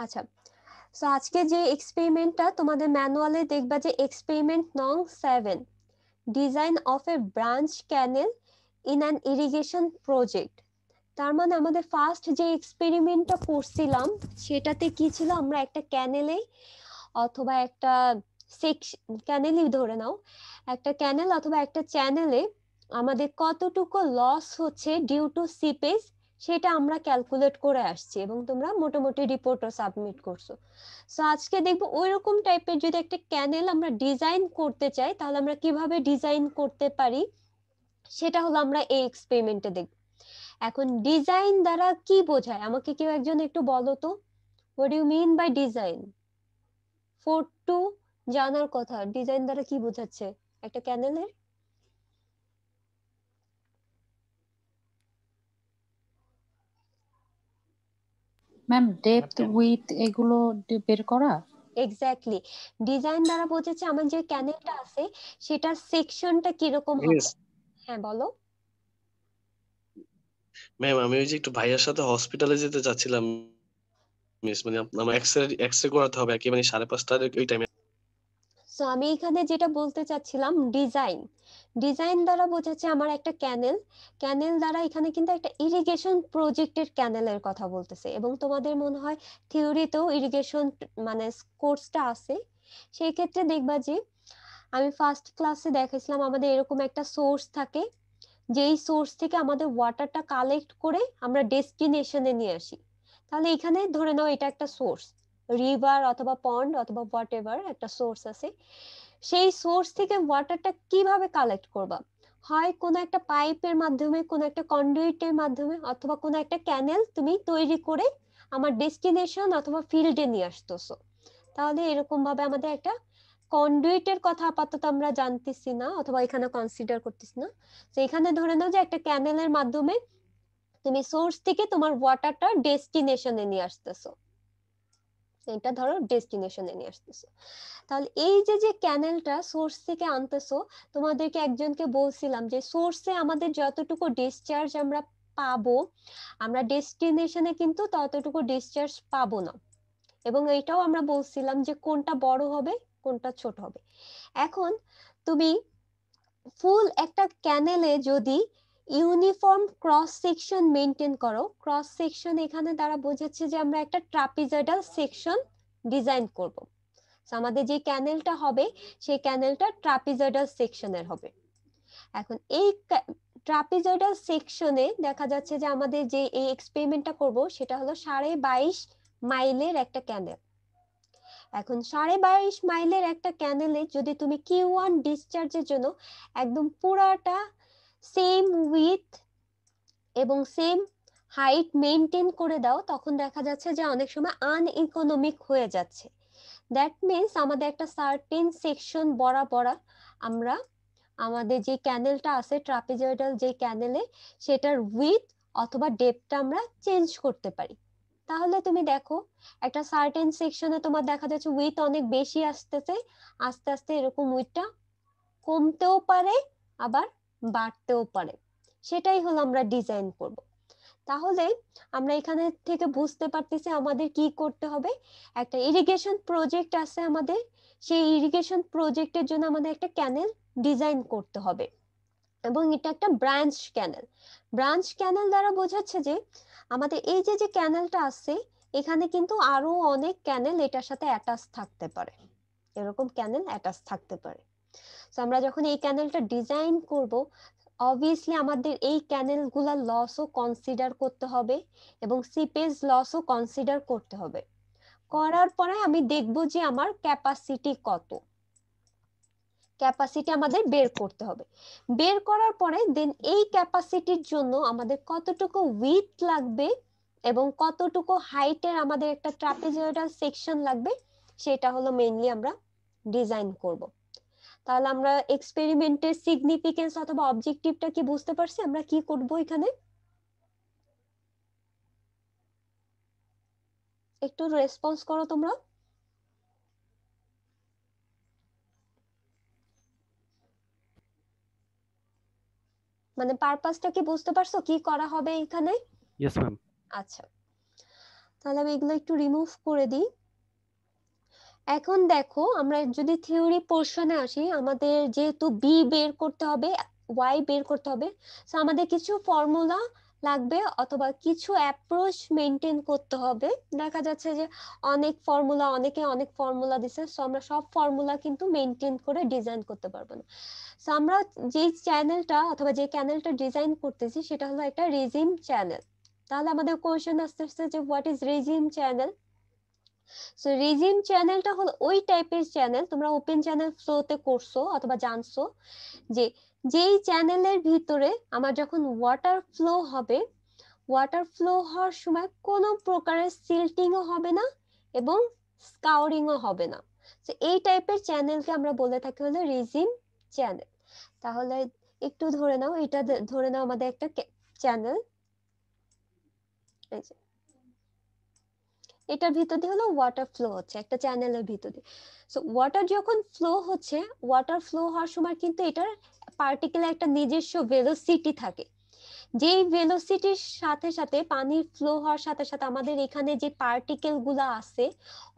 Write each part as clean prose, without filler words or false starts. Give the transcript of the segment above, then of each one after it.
আচ্ছা, সো আজকে যে এক্সপেরিমেন্টটা তোমাদের ম্যানুয়ালে দেখবা যে এক্সপেরিমেন্ট নং 7, design of a branch canal in an irrigation project. তার মানে আমাদের ফার্স্ট যে এক্সপেরিমেন্টটা করছিলাম সেটাতে কি ছিল, আমরা একটা ক্যানেলে অথবা একটা ক্যানেলই ধরে নাও, একটা ক্যানেল অথবা একটা চ্যানেলে আমাদের কতটুকু লস হচ্ছে ডিউ টু সিপেজ সেটা আমরা ক্যালকুলেট করে আসছি এবং তোমরা মোটামুটি রিপোর্টও সাবমিট করছো। সো আজকে দেখবো ওইরকম টাইপের যদি একটা ক্যানেল আমরা ডিজাইন করতে চাই তাহলে আমরা কিভাবে ডিজাইন করতে পারি, সেটা হলো আমরা এই এক্সপেরিমেন্টে দেখব। এখন ডিজাইন দ্বারা কি বোঝায় আমাকে কেউ একজন একটু বলো তো, what do you mean by design? 4-2 জানার কথা, ডিজাইন দ্বারা কি বোঝাচ্ছে একটা ক্যানেলের? ম্যাম ডেপথ উইথ এগুলো বের করা। এক্স্যাক্টলি, ডিজাইন দ্বারা বোঝাচ্ছে আমার যে ক্যানেলটা আছে সেটার সেকশনটা কিরকম হবে। হ্যাঁ বলো। ম্যাম আমি ওই যে একটু ভাইয়ার সাথে হসপিটালে যেতে চাচ্ছিলাম মিস, মানে আমার এক্সরে করাতে হবে আর কি, মানে 5:30টার ওই টাইমে। সো আমি এখানে যেটা বলতে চাচ্ছিলাম, ডিজাইন ডিজাইন দ্বারা বোঝাচ্ছে আমার একটা ক্যানেল, ক্যানেল দ্বারা এখানে কিন্তু একটা ইরিগেশন প্রজেক্টের ক্যানেলের কথা বলতেছে এবং তোমাদের মনে হয় থিওরিতেও ইরিগেশন মানে কোর্সটা আছে। সেই ক্ষেত্রে দেখবা যে আমি ফার্স্ট ক্লাসে দেখাইছিলাম আমাদের এরকম একটা সোর্স থাকে, যেই সোর্স থেকে আমাদের ওয়াটারটা কালেক্ট করে আমরা ডেস্টিনেশনে নিয়ে আসি। তাহলে এখানে ধরে নাও এটা একটা সোর্স, রিভার অথবা পন্ড অথবা হোয়াট এভার একটা সোর্স আছে। সেই সোর্স থেকে ওয়াটারটা কিভাবে কালেক্ট করবা, হয় কোনো একটা পাইপের মাধ্যমে, কোনো একটা কন্ডুইটের মাধ্যমে, অথবা কোনো একটা ক্যানেল তুমি তৈরি করে আমার ডেস্টিনেশন অথবা ফিল্ডে নিয়ে আসতেছো। তাহলে এরকম ভাবে আমাদের একটা কন্ডুইটের কথা আপাতত আমরা জানতেছি না অথবা এখানে কনসিডার করতেছি না। তো এখানে ধরে নাও যে একটা ক্যানেলের মাধ্যমে তুমি সোর্স থেকে তোমার ওয়াটারটা ডেস্টিনেশনে নিয়ে আসতেছো, এটা ধরো ডেস্টিনেশনে নিয়ে আসতেছো। তাহলে এই যে যে ক্যানেলটা সোর্স থেকে আনতেছো, তোমাদেরকে একজনকে বলছিলাম যে সোর্সে আমাদের যতটুকু ডিসচার্জ আমরা পাবো, আমরা ডেস্টিনেশনে কিন্তু ততটুকু ডিসচার্জ পাবো না। এবং এটাও আমরা বলছিলাম যে কোনটা বড় হবে কোনটা ছোট হবে। এখন তুমি ফুল একটা ক্যানেলে যদি ইউনিফর্ম ক্রস সেকশন মেনটেন করো, ক্রস সেকশন এখানে দ্বারা বোঝাচ্ছে যে আমরা একটা ট্রাপিজয়েডাল সেকশন ডিজাইন করব। আমাদের যে ক্যানেলটা হবে সেই ক্যানেলটা ট্রাপিজয়েডাল সেকশনের হবে। এখন এই ট্রাপিজয়েডাল সেকশনে দেখা যাচ্ছে যে আমাদের যে এই এক্সপেরিমেন্টটা করব সেটা হলো 22.5 মাইলের একটা ক্যানেল। এখন 22.5 মাইলের একটা ক্যানেলে যদি তুমি Q1 ডিসচার্জের জন্য একদম পুরাটা সেম উইথ এবং সেম হাইট মেনটেন করে দাও, তখন দেখা যাচ্ছে যে অনেক সময় আনইকোনমিক হয়ে যাচ্ছে। দ্যাট মিন্স আমাদের একটা সার্টেন সেকশন বরাবর আমরা আমাদের যে ক্যানেলটা আছে ট্রাপিজয়েডাল যে ক্যানেলে সেটার উইথ অথবা ডেপথটা আমরা চেঞ্জ করতে পারি। তাহলে তুমি দেখো একটা সার্টেন সেকশনে তোমার দেখা যাচ্ছে উইথ অনেক বেশি আসতেছে, আস্তে আস্তে এরকম উইথটা কমতেও পারে আবার বাড়তেও পারে। সেটাই হলো আমরা ডিজাইন করব। তাহলে আমরা এখানে থেকে বুঝতে পারতেছি আমাদের কি করতে হবে। একটা ইরিগেশন প্রজেক্ট আছে আমাদের, সেই ইরিগেশন প্রজেক্টের জন্য আমাদের একটা ক্যানেল ডিজাইন করতে হবে এবং এটা একটা ব্রাঞ্চ ক্যানেল। ব্রাঞ্চ ক্যানেল দ্বারা বোঝাচ্ছে যে আমাদের এই যে যে ক্যানেলটা আছে এখানে কিন্তু আরো অনেক ক্যানেল এটার সাথে অ্যাটাচ থাকতে পারে, এরকম ক্যানেল অ্যাটাচ থাকতে পারে। তো আমরা যখন এই ক্যানেলটা ডিজাইন করব, অবভিয়াসলি আমাদের এই ক্যানেলগুলোর লসও কনসিডার করতে হবে এবং সিপেজ লসও কনসিডার করতে হবে। করার পরে আমি দেখব যে আমার ক্যাপাসিটি কত, ক্যাপাসিটি আমাদের বের করতে হবে। বের করার পরে দেন এই ক্যাপাসিটির জন্য আমাদের কতটুকু উইথ লাগবে এবং কতটুকু হাইটের আমাদের একটা ট্রাপিজয়েডাল সেকশন লাগবে, সেটা হলো মেইনলি আমরা ডিজাইন করব। তাহলে আমরা এক্সপেরিমেন্টের সিগনিফিকেন্স অথবা অবজেক্টিভটা কি বুঝতে পারছি আমরা কি করব এখানে? একটু রেসপন্স করো তোমরা। মানে পারপাসটা কি বুঝতে পারছো কি করা হবে এখানে? Yes ma'am. আচ্ছা, তাহলে আমি এগুলো একটু রিমুভ করে দিই। এখন দেখো আমরা যদি থিওরি পোর্শনে আসি, আমাদের যেহেতু বি বের করতে হবে, ওয়াই বের করতে হবে, সো আমাদের কিছু ফর্মুলা লাগবে অথবা কিছু অ্যাপ্রোচ মেনটেন করতে হবে। দেখা যাচ্ছে যে অনেকে অনেক ফর্মুলা দিছে, সো আমরা সব ফর্মুলা কিন্তু মেনটেন করে ডিজাইন করতে পারবো না। সো আমরা যে চ্যানেলটা অথবা যে চ্যানেলটা ডিজাইন করতেছি সেটা হলো একটা রেজিম চ্যানেল। তাহলে আমাদের কোশ্চেন আসতেছে যে what is regime channel. So regime চ্যানেলটা হলো ওই টাইপের চ্যানেল, তোমরা ওপেন চ্যানেল ফ্লোতে করছো অথবা জানছো যে যেই চ্যানেলের ভিতরে আমার যখন ওয়াটার ফ্লো হবে, ওয়াটার ফ্লো হওয়ার সময় কোনো প্রকারের সিল্টিংও হবে না এবং স্কাউরিংও হবে না। তো এই টাইপের চ্যানেলকে আমরা বলে থাকি হলো রেজিম চ্যানেল। তাহলে একটু ধরে নাও, এটা ধরে নাও আমাদের একটা চ্যানেল, এই যে এটার ভিতর দিয়ে হলো ওয়াটার ফ্লো হচ্ছে একটা চ্যানেলের ভিতর দিয়ে। সো ওয়াটার যখন ফ্লো হচ্ছে, ওয়াটার ফ্লো হওয়ার সময় কিন্তু এটার পার্টিকুলার একটা নিজস্ব ভেলোসিটি থাকে। যেই ভেলোসিটির সাথে সাথে পানি ফ্লো হওয়ার সাথে সাথে আমাদের এখানে যে পার্টিকেল গুলা আছে,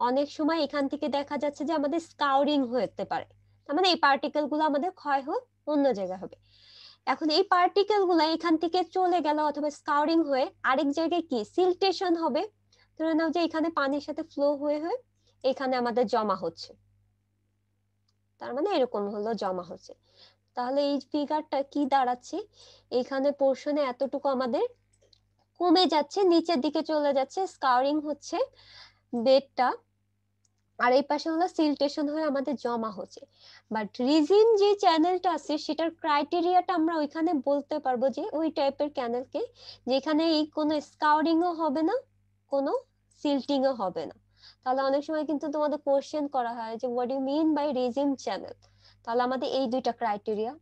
অনেক সময় এখান থেকে দেখা যাচ্ছে যে আমাদের স্কাউরিং হতে পারে, তার মানে এই পার্টিকেল গুলো আমাদের ক্ষয় হয়ে অন্য জায়গায় হবে। এখন এই পার্টিকেল গুলা এখান থেকে চলে গেল অথবা স্কাউরিং হয়ে আরেক জায়গায় কি সিল্টেশন হবে, ধরে নাও যে এখানে পানির সাথে ফ্লো হয়ে হয়ে এখানে আমাদের জমা হচ্ছে, তার মানে এরকম হলো জমা হচ্ছে। তাহলে এই ফিগারটা কি দাঁড়াচ্ছে, এখানে পোর্শনে এতটুকু আমাদের কমে যাচ্ছে, নিচের দিকে চলে যাচ্ছে, স্কাউরিং হচ্ছে বেডটা, আর এই পাশে হলো সিল্টেশন হয়ে আমাদের জমা হচ্ছে। বাট রিজিম যে চ্যানেলটা আছে সেটার ক্রাইটেরিয়াটা আমরা ওইখানে বলতে পারবো যে ওই টাইপের ক্যানেলকে যেখানে এই কোনো স্কাউরিংও হবে না, কোনো সিল্টিংও হবে না। তাহলে অনেক সময় কিন্তু তোমাদের কোশ্চেন করা হয় যে what you mean by regime channel, তাহলে আমাদের এই দুইটা ক্রাইটেরিয়া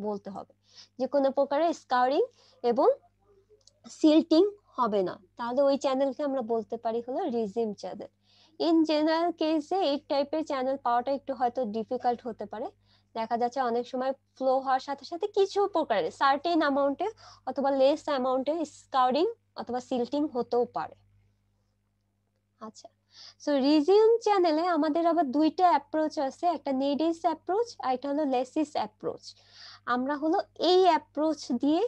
বলতে হবে যে কোনো প্রকারের স্কাউরিং এবং সিল্টিং হবে না, তাহলে ওই চ্যানেলকে আমরা বলতে পারি হলো রিজিম চ্যানেল। ইন জেনারেল কেসে এই টাইপের চ্যানেল পাওয়াটা একটু হয়তো ডিফিকাল্ট হতে পারে। দেখা যাচ্ছে অনেক সময় ফ্লো হওয়ার সাথে সাথে কিছু প্রকারের সার্টেন অ্যামাউন্টে অথবা লেস অ্যামাউন্টে স্কাউরিং অথবা সিল্টিং হতেও পারে। আচ্ছা, সো রিজিউম চ্যানেলে আমাদের আবার দুইটা অ্যাপ্রোচ আছে, একটা নেডিস অ্যাপ্রোচ আর এটা হলো লেসিস অ্যাপ্রোচ। আমরা হলো এই অ্যাপ্রোচ দিয়ে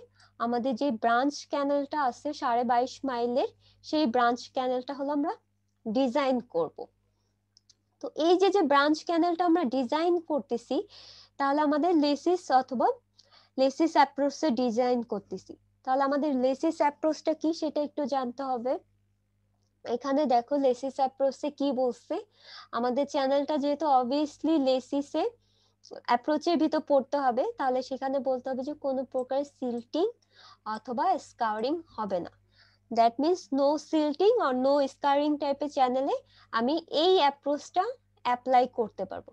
আমাদের যে ব্রাঞ্চ ক্যানেলটা আছে 22.5 মাইলের, সেই ব্রাঞ্চ ক্যানেলটা হলো আমরা ডিজাইন করব। তো এই যে যে ব্রাঞ্চ ক্যানেলটা আমরা ডিজাইন করতেছি, তাহলে আমাদের লেসিস অথবা লেসিস অ্যাপ্রোচে ডিজাইন করতেছি, তাহলে আমাদের লেসিস অ্যাপ্রোচটা কি সেটা একটু জানতে হবে। এখানে দেখো লেসিস অ্যাপ্রোচে কি বলছে, আমাদের চ্যানেলটা যেহেতু অবভিয়াসলি লেসিসে অ্যাপ্রোচের ভিতর পড়তে হবে, তাহলে সেখানে বলতে হবে যে কোনো প্রকার সিল্টিং অথবা স্কাউরিং হবে না। That means no silting or no scouring টাইপের চ্যানেলে আমি এই অ্যাপ্রোচটা অ্যাপ্লাই করতে পারবো।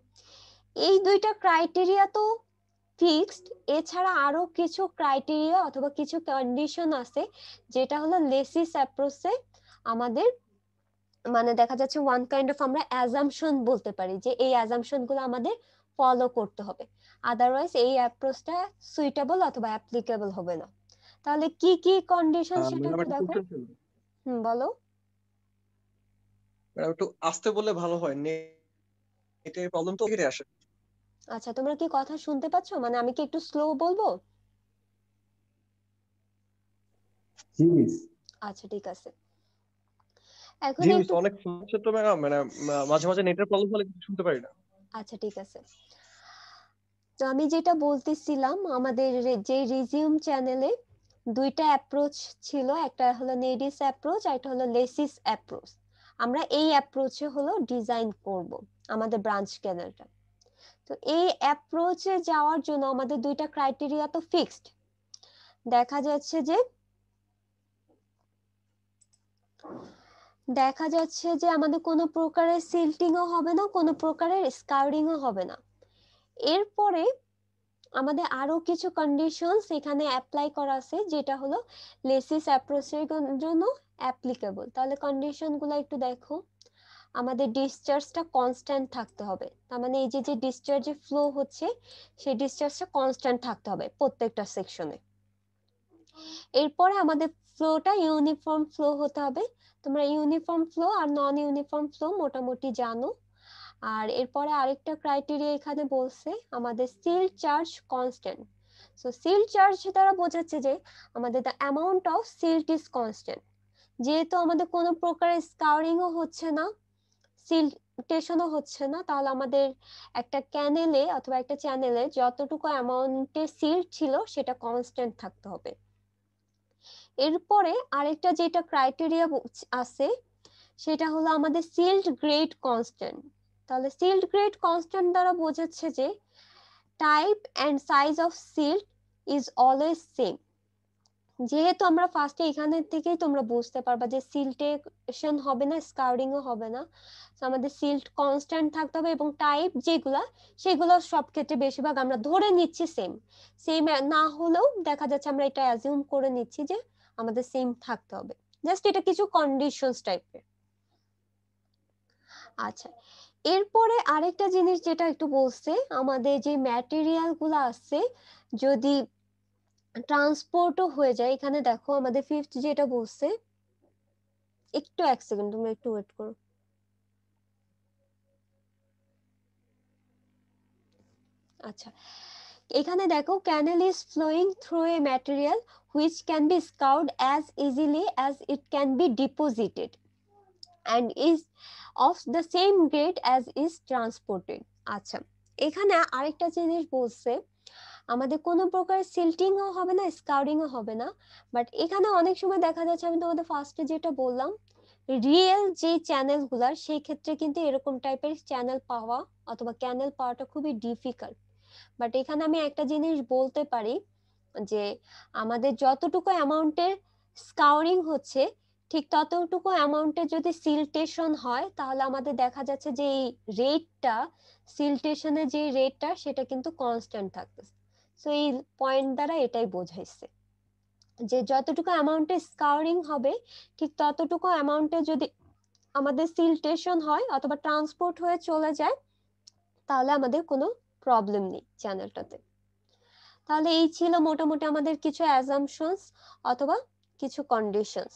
এই দুইটা ক্রাইটেরিয়া তো ফিক্সড, এছাড়া আরো কিছু ক্রাইটেরিয়া অথবা কিছু কন্ডিশন আছে যেটা হলো লেসিস অ্যাপ্রোচে আমাদের মানে দেখা যাচ্ছে ওয়ান কাইন্ড অফ আমরা অ্যাজাম্পশন বলতে পারি যে এই অ্যাজাম্পশন গুলো আমাদের ফলো করতে হবে, আদারওয়াইজ এই অ্যাপ্রোচটা সুইটেবল অথবা অ্যাপ্লিকেবল হবে না। তাহলে কি কি কন্ডিশন সেটা ম্যাডাম একটু একটা দেখো। কোশ্চেন ছিল। বলো। ম্যাডাম একটু আস্তে বললে ভালো হয়, নেটের প্রবলেম তো কেটে আসে। আচ্ছা, তোমরা কি কথা শুনতে পাচ্ছ, মানে আমি কি একটু স্লো বলবো? জি মিস। আচ্ছা ঠিক আছে, এখন জি মিস, একটু অনেক সমস্যা তো ম্যাডাম, মানে মাঝে মাঝে নেটের প্রবলেম হলে কিছু শুনতে পারি না। আচ্ছা ঠিক আছে, তো আমি যেটা বলতেছিলাম আমাদের যে রিজিউম চ্যানেলে দুইটা অ্যাপ্রোচ ছিল, একটা হলো নেডিস অ্যাপ্রোচ আর একটা হলো লেসিস অ্যাপ্রোচ। আমরা এই অ্যাপ্রোচে হলো ডিজাইন করব আমাদের ব্রাঞ্চ ক্যানেলটা। তো এই অ্যাপ্রোচে যাওয়ার জন্য আমাদের দুইটা ক্রাইটেরিয়া তো ফিক্সড। দেখা যাচ্ছে যে আমাদের কোনো প্রকারের সিল্টিংও হবে না, কোনো প্রকারের স্কাউরিংও হবে না। এরপরে আমাদের আরো কিছু কন্ডিশনস এখানে অ্যাপ্লাই করা আছে যেটা হলো লেসিস অ্যাপ্রোচের জন্য অ্যাপ্লিকেবল। তাহলে কন্ডিশন গুলো একটু দেখো, আমাদের ডিসচার্জটা কনস্ট্যান্ট থাকতে হবে, তার মানে এই যে যে ডিসচার্জে ফ্লো হচ্ছে সেই ডিসচার্জটা কনস্ট্যান্ট থাকতে হবে প্রত্যেকটা সেকশনে। এরপরে আমাদের ফ্লোটা ইউনিফর্ম ফ্লো হতে হবে, তোমরা ইউনিফর্ম ফ্লো আর নন ইউনিফর্ম ফ্লো মোটামুটি জানো। আর এরপরে আরেকটা ক্রাইটেরিয়া এখানে বলছে আমাদের seal charge constant. So seal charge দ্বারা বোঝাচ্ছে যে আমাদের the amount of silt is constant. যেহেতু আমাদের কোনো প্রকার স্কাউরিংও হচ্ছে না, সিলটেশনও হচ্ছে না, তাহলে আমাদের একটা ক্যানেলে অথবা একটা চ্যানেলে যতটুকু অ্যামাউন্টের সিল্ট ছিল সেটা কনস্ট্যান্ট থাকতে হবে। এরপরে আরেকটা যেটা ক্রাইটেরিয়া আছে সেটা হলো আমাদের সিল্ট গ্রেড কনস্ট্যান্ট। তাহলে সিল্ট গ্রেড কনস্ট্যান্ট দ্বারা বোঝাচ্ছে যে type and size of silt is always same. যেহেতু আমরা ফার্স্টে এখানে থেকেই তোমরা বুঝতে পারবা যে সিল্টেশন হবে না, স্কাউরিংও হবে না, তো আমাদের সিল্ট কনস্ট্যান্ট থাকতে হবে এবং টাইপ যেগুলা সেগুলো সব ক্ষেত্রে বেশিরভাগ আমরা ধরে নিচ্ছি সেম। সেম না হলেও দেখা যাচ্ছে আমরা এটা অ্যাজিউম করে নিচ্ছি যে আমাদের সেম থাকতে হবে, জাস্ট এটা কিছু কন্ডিশনস টাইপের। আচ্ছা, এরপরে আরেকটা জিনিস যেটা একটু বলছে, আমাদের যে ম্যাটেরিয়াল গুলো আছে যদি ট্রান্সপোর্টও হয়ে যায়, এখানে দেখো আমাদের ফিফথ যেটা বলছে, একটু এক সেকেন্ড তোমরা একটু ওয়েট করো। আচ্ছা, এখানে দেখো canal is flowing through a material which can be scoured as easily as it can be deposited and is of the same grade as is transported. আচ্ছা, এখানে আরেকটা জিনিস বলছে আমাদের কোনো প্রকার সিল্টিংও হবে না, স্কাউরিংও হবে না, বাট এখানে অনেক সময় দেখা যাচ্ছে, আমি তোমাদের ফার্স্টে যেটা বললাম রিয়েল যে চ্যানেলগুলা, সেই ক্ষেত্রে কিন্তু এরকম টাইপের চ্যানেল পাওয়া অথবা ক্যানেল পাওয়াটা খুবই ডিফিকাল্ট। বাট এখানে আমি একটা জিনিস বলতে পারি যে আমাদের যতটুকু অ্যামাউন্টের স্কাউরিং হচ্ছে ঠিক ততটুকু অ্যামাউন্টের যদি সিলটেশন হয় তাহলে আমাদের দেখা যাচ্ছে যে এই রেটটা, সিলটেশনের যে রেটটা সেটা কিন্তু কনস্ট্যান্ট থাকতেছে। সো এই পয়েন্ট দ্বারা এটাই বোঝাইছে যে যতটুকু অ্যামাউন্টের স্কাউরিং হবে ঠিক ততটুকু অ্যামাউন্টে যদি আমাদের সিলটেশন হয় অথবা ট্রান্সপোর্ট হয়ে চলে যায় তাহলে আমাদের কোনো প্রবলেম নেই চ্যানেলটাতে। তাহলে এই ছিল মোটামুটি আমাদের কিছু অ্যাজাম্পশনস অথবা কিছু কন্ডিশনস।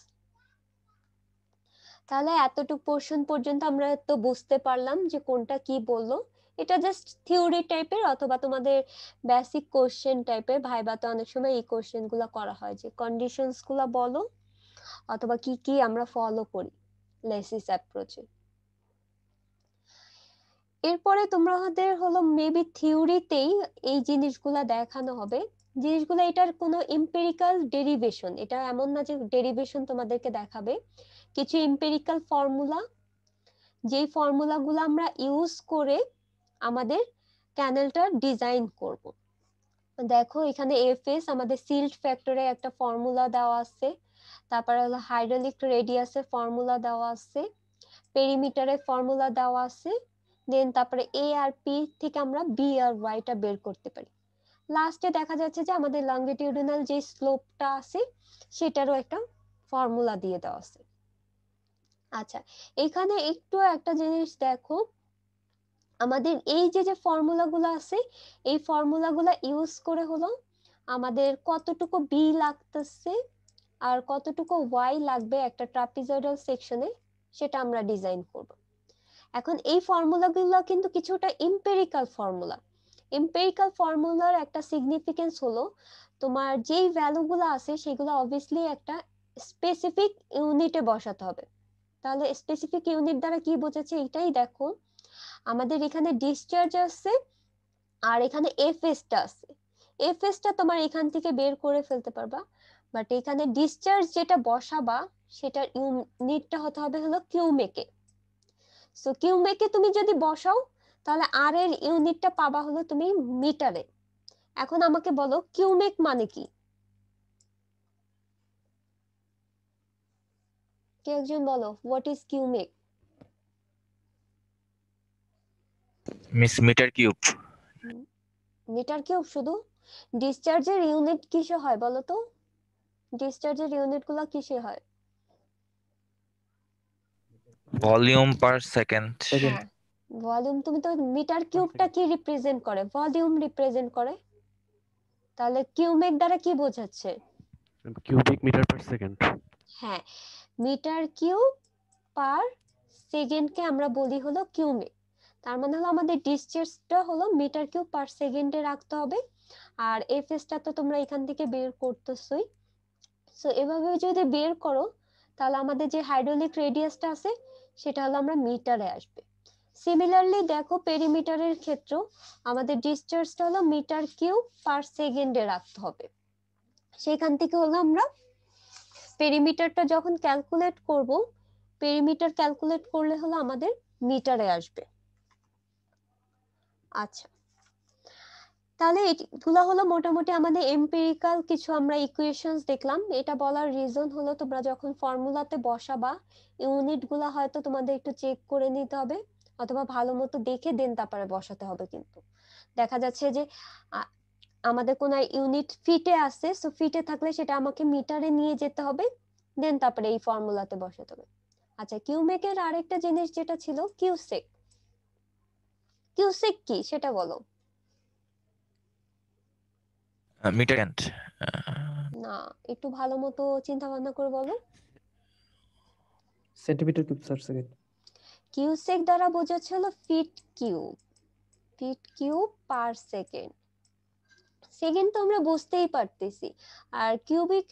তাহলে এতটুকু পোর্শন পর্যন্ত আমরা তো বুঝতে পারলাম যে কোনটা কি বললো। এটা জাস্ট থিওরি টাইপের অথবা তোমাদের বেসিক কোশ্চেন টাইপের, ভাইবাতে অনেক সময় এই কোশ্চেন গুলা করা হয় যে কন্ডিশনস গুলা বলো অথবা কি কি আমরা ফলো করি লেসিস অ্যাপ্রোচে। এরপরে তোমাদের হলো মেবি থিওরিতেই এই জিনিসগুলা দেখানো হবে, জিনিসগুলো এটার কোনো এম্পিরিক্যাল ডেরিভেশন, এটা এমন না যে ডেরিভেশন তোমাদেরকে দেখাবে, কিছু এম্পিরিক্যাল ফর্মুলা, যেই ফর্মুলাগুলো আমরা ইউজ করে আমাদের ক্যানেলটা ডিজাইন করব। দেখো এখানে এফএস আমাদের সিল্ট ফ্যাক্টরে একটা ফর্মুলা দেওয়া আছে, তারপরে হলো হাইড্রোলিক রেডিয়াসের ফর্মুলা দেওয়া আছে, পেরিমিটারের ফর্মুলা দেওয়া আছে, দেন তারপরে এ আর পি থেকে আমরা বি আর ওয়াইটা বের করতে পারি। লাস্টে দেখা যাচ্ছে যে আমাদের লংগিটিউডিনাল যে স্লোপটা আছে সেটারও একটা ফর্মুলা দিয়ে দেওয়া আছে। আচ্ছা, এখানে একটু একটা জিনিস দেখো, আমাদের এই যে যে ফর্মুলাগুলো আছে এই ফর্মুলাগুলো ইউজ করে হলো আমাদের কতটুকু বি লাগতেছে আর কতটুকু ওয়াই লাগবে একটা ট্রাপিজয়েডাল সেকশনে সেটা আমরা ডিজাইন করব। এখন এই ফর্মুলাগুলো কিন্তু কিছুটা এম্পিরিক্যাল ফর্মুলা। এম্পিরিক্যাল ফর্মুলার একটা সিগনিফিকেন্স হলো তোমার যেই ভ্যালুগুলো আছে সেগুলো অবভিয়াসলি একটা স্পেসিফিক ইউনিটে বসাতে হবে। তাহলে স্পেসিফিক ইউনিট দ্বারা কি বোঝাচ্ছে এটাই দেখো, আমাদের এখানে ডিসচার্জ আছে আর এখানে এফএসটা আছে, এফএসটা তোমার এখান থেকে বের করে ফেলতে পারবা, বাট এখানে ডিসচার্জ যেটা বসাবা সেটার ইউনিটটা হতে হবে হলো কিউমেকে। সো কিউমেকে তুমি যদি বসাও তাহলে আর এর ইউনিটটা পাবা হলো তুমি মিটারে। এখন আমাকে বলো কিউমেক মানে কি, কে একজন বলো what is cumec? Miss metre cube. Metre cube? শুধু ডিসচার্জের ইউনিট কিসে হয় বলো তো, ডিসচার্জের ইউনিট গুলা কিসে হয়? ভলিউম পার সেকেন্ড। হ্যাঁ, ভলিউম। তুমি তো মিটার কিউবটা কি রিপ্রেজেন্ট করে? ভলিউম রিপ্রেজেন্ট করে। তাহলে কিউমেক দ্বারা কি বোঝাচ্ছে? Cubic metre per second. হ্যাঁ, মিটার কিউব পার সেকেন্ডকে আমরা বলি হলো কিউমেক। তার মানে হলো আমাদের ডিসচার্জটা হলো মিটার কিউব পার সেকেন্ডে রাখতে হবে। আর এফএসটা তো তোমরা এখান থেকে বের করতেছই। সো এভাবে যদি বের করো তাহলে আমাদের যে হাইড্রোলিক রেডিয়াসটা আছে সেটা হলো আমরা মিটারে আসবে। সিমিলারলি দেখো পেরিমিটারের ক্ষেত্রেও আমাদের ডিসচার্জটা হলো মিটার কিউব পার সেকেন্ডে রাখতে হবে। সেখান থেকে হলো আমরা পেরিমিটারটা যখন ক্যালকুলেট করব, পেরিমিটার ক্যালকুলেট করলে হলো আমাদের মিটারে আসবে। আচ্ছা, তাহলে এগুলো হলো মোটামুটি আমাদের এমপিরিক্যাল কিছু আমরা ইকুয়েশনস দেখলাম। এটা বলার রিজন হলো তোমরা যখন ফর্মুলাতে বসাবা ইউনিট গুলা হয়তো তোমাদের একটু চেক করে নিতে হবে, অথবা ভালো মতো দেখে দেন তারপরে বসাতে হবে। কিন্তু দেখা যাচ্ছে যে আমাদের কোন ইউনিট ফিটে আছে, সো ফিটে থাকলে সেটা আমাকে মিটারে নিয়ে যেতে হবে, দেন তারপরে এই ফর্মুলাতে বসাতে হবে। আচ্ছা, কিউমেকের আরেকটা জিনিস যেটা ছিল কিউসেক। কিউসেক কি সেটা বলো। Metre second. না, একটু ভালো মতো চিন্তা ভাবনা করে বলো। Centimetre cube per second. Cusec দ্বারা বোঝাচ্ছে হলো feet cube. Feet cube per second. Second তো আমরা বুঝতেই পারতেছি। আর কিউবিক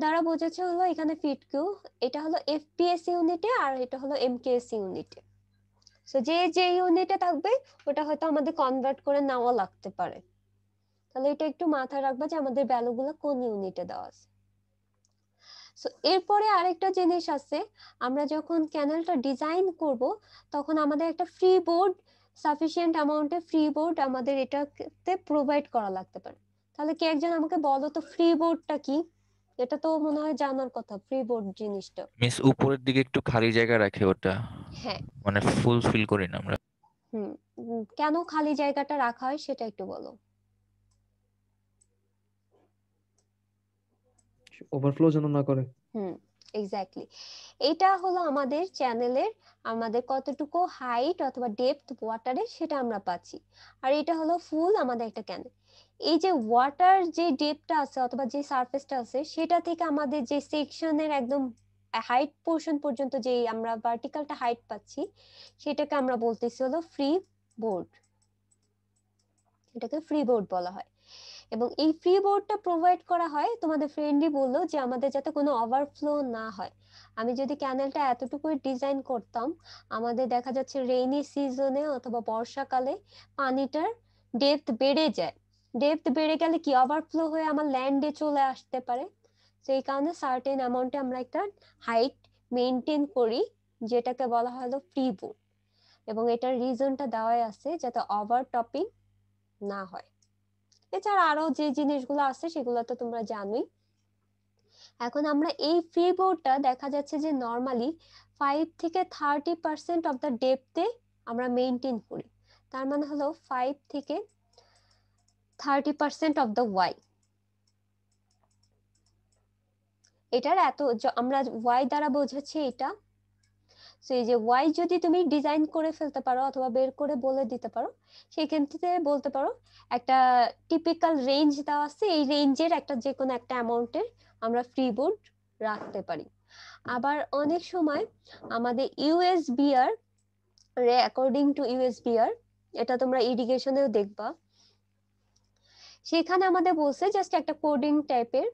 দ্বারা বোঝাচ্ছে হলো এখানে ফিট কিউব। এটা হলো এফপিএস ইউনিটে আর এটা হলো এমকেএস ইউনিটে। সো যে যে ইউনিটে থাকবে ওটা হয়তো আমাদের কনভার্ট করে নেওয়া লাগতে পারে। তাহলে এটা একটু মাথায় রাখবা যে আমাদের ভ্যালুগুলো কোন ইউনিটে দেওয়া আছে। সো এরপরে আরেকটা জিনিস আছে, আমরা যখন ক্যানেলটা ডিজাইন করব তখন আমাদের একটা ফ্রি বোর্ড, সাফিসিয়েন্ট অ্যামাউন্টে ফ্রি বোর্ড আমাদের এটাতে প্রোভাইড করা লাগতে পারে। তাহলে কি একজন আমাকে বলো তো ফ্রি বোর্ডটা কি? এটা তো মনে হয় জানার কথা, ফ্রি বোর্ড জিনিসটা। মিস উপরের দিকে একটু খালি জায়গা রাখে ওটা, হ্যাঁ। মানে ফুল ফিল করি না আমরা। কেন খালি জায়গাটা রাখা হয় সেটা একটু বলো। ওভারফ্লো যেন না করে। এক্স্যাক্টলি। এটা হলো আমাদের চ্যানেলের আমাদের কতটুকু হাইট অথবা ডেপথ ওয়াটারে সেটা আমরা পাচ্ছি। আর এটা হলো ফুল আমাদের একটা ক্যানেল। এই যে ওয়াটার যে ডেপথটা আছে অথবা যে সারফেসটা আছে সেটা থেকে আমাদের যে সেকশনের একদম হাইট পোর্শন পর্যন্ত যে আমরা ভার্টিক্যালটা হাইট পাচ্ছি সেটাকে আমরা বলতেছি হলো ফ্রি বোর্ড। এটাকে ফ্রি বোর্ড বলা হয়। এবং এই ফ্রি বোর্ডটা প্রোভাইড করা হয়, তোমাদের ফ্রেন্ডই বললো যে আমাদের যাতে কোনো ওভারফ্লো না হয়। আমি যদি ক্যানেলটা এতটুকুই ডিজাইন করতাম, আমাদের দেখা যাচ্ছে রেইনি সিজনে অথবা বর্ষাকালে পানিটার ডেপথ বেড়ে যায়। ডেপথ বেড়ে গেলে কি ওভারফ্লো হয়ে আমার ল্যান্ডে চলে আসতে পারে। তো এই কারণে সার্টেন অ্যামাউন্টে আমরা একটা হাইট মেনটেন করি, যেটাকে বলা হলো ফ্রি বোর্ড। এবং এটার রিজনটা দেওয়াই আছে যাতে ওভার টপিং না হয়। এছাড়া আরো যে জিনিসগুলো আছে সেগুলো তো তোমরা জানোই। এখন আমরা এই ফ্রি বোর্ডটা দেখা যাচ্ছে যে নরমালি 5 থেকে 30% অফ দ্য ডেপথে আমরা মেইনটেইন করি। তার মানে হলো 5 থেকে 30% অফ দ্য ওয়াই। এটার এত আমরা ওয়াই দ্বারা বোঝাচ্ছি এটা। সো এই যে ওয়াই যদি তুমি ডিজাইন করে ফেলতে পারো অথবা বের করে বলে দিতে পারো, সেই ক্ষেত্রে বলতে পারো একটা টিপিক্যাল রেঞ্জ দেওয়া আছে, এই রেঞ্জের একটা যে কোনো একটা অ্যামাউন্টের আমরা ফ্রি বোর্ড রাখতে পারি। আবার অনেক সময় আমাদের ইউএসবিআর অ্যাকর্ডিং টু ইউএসবিআর, এটা তোমরা ইরিগেশনেও দেখবা, সেখানে আমাদের বলছে জাস্ট একটা কোডিং টাইপের,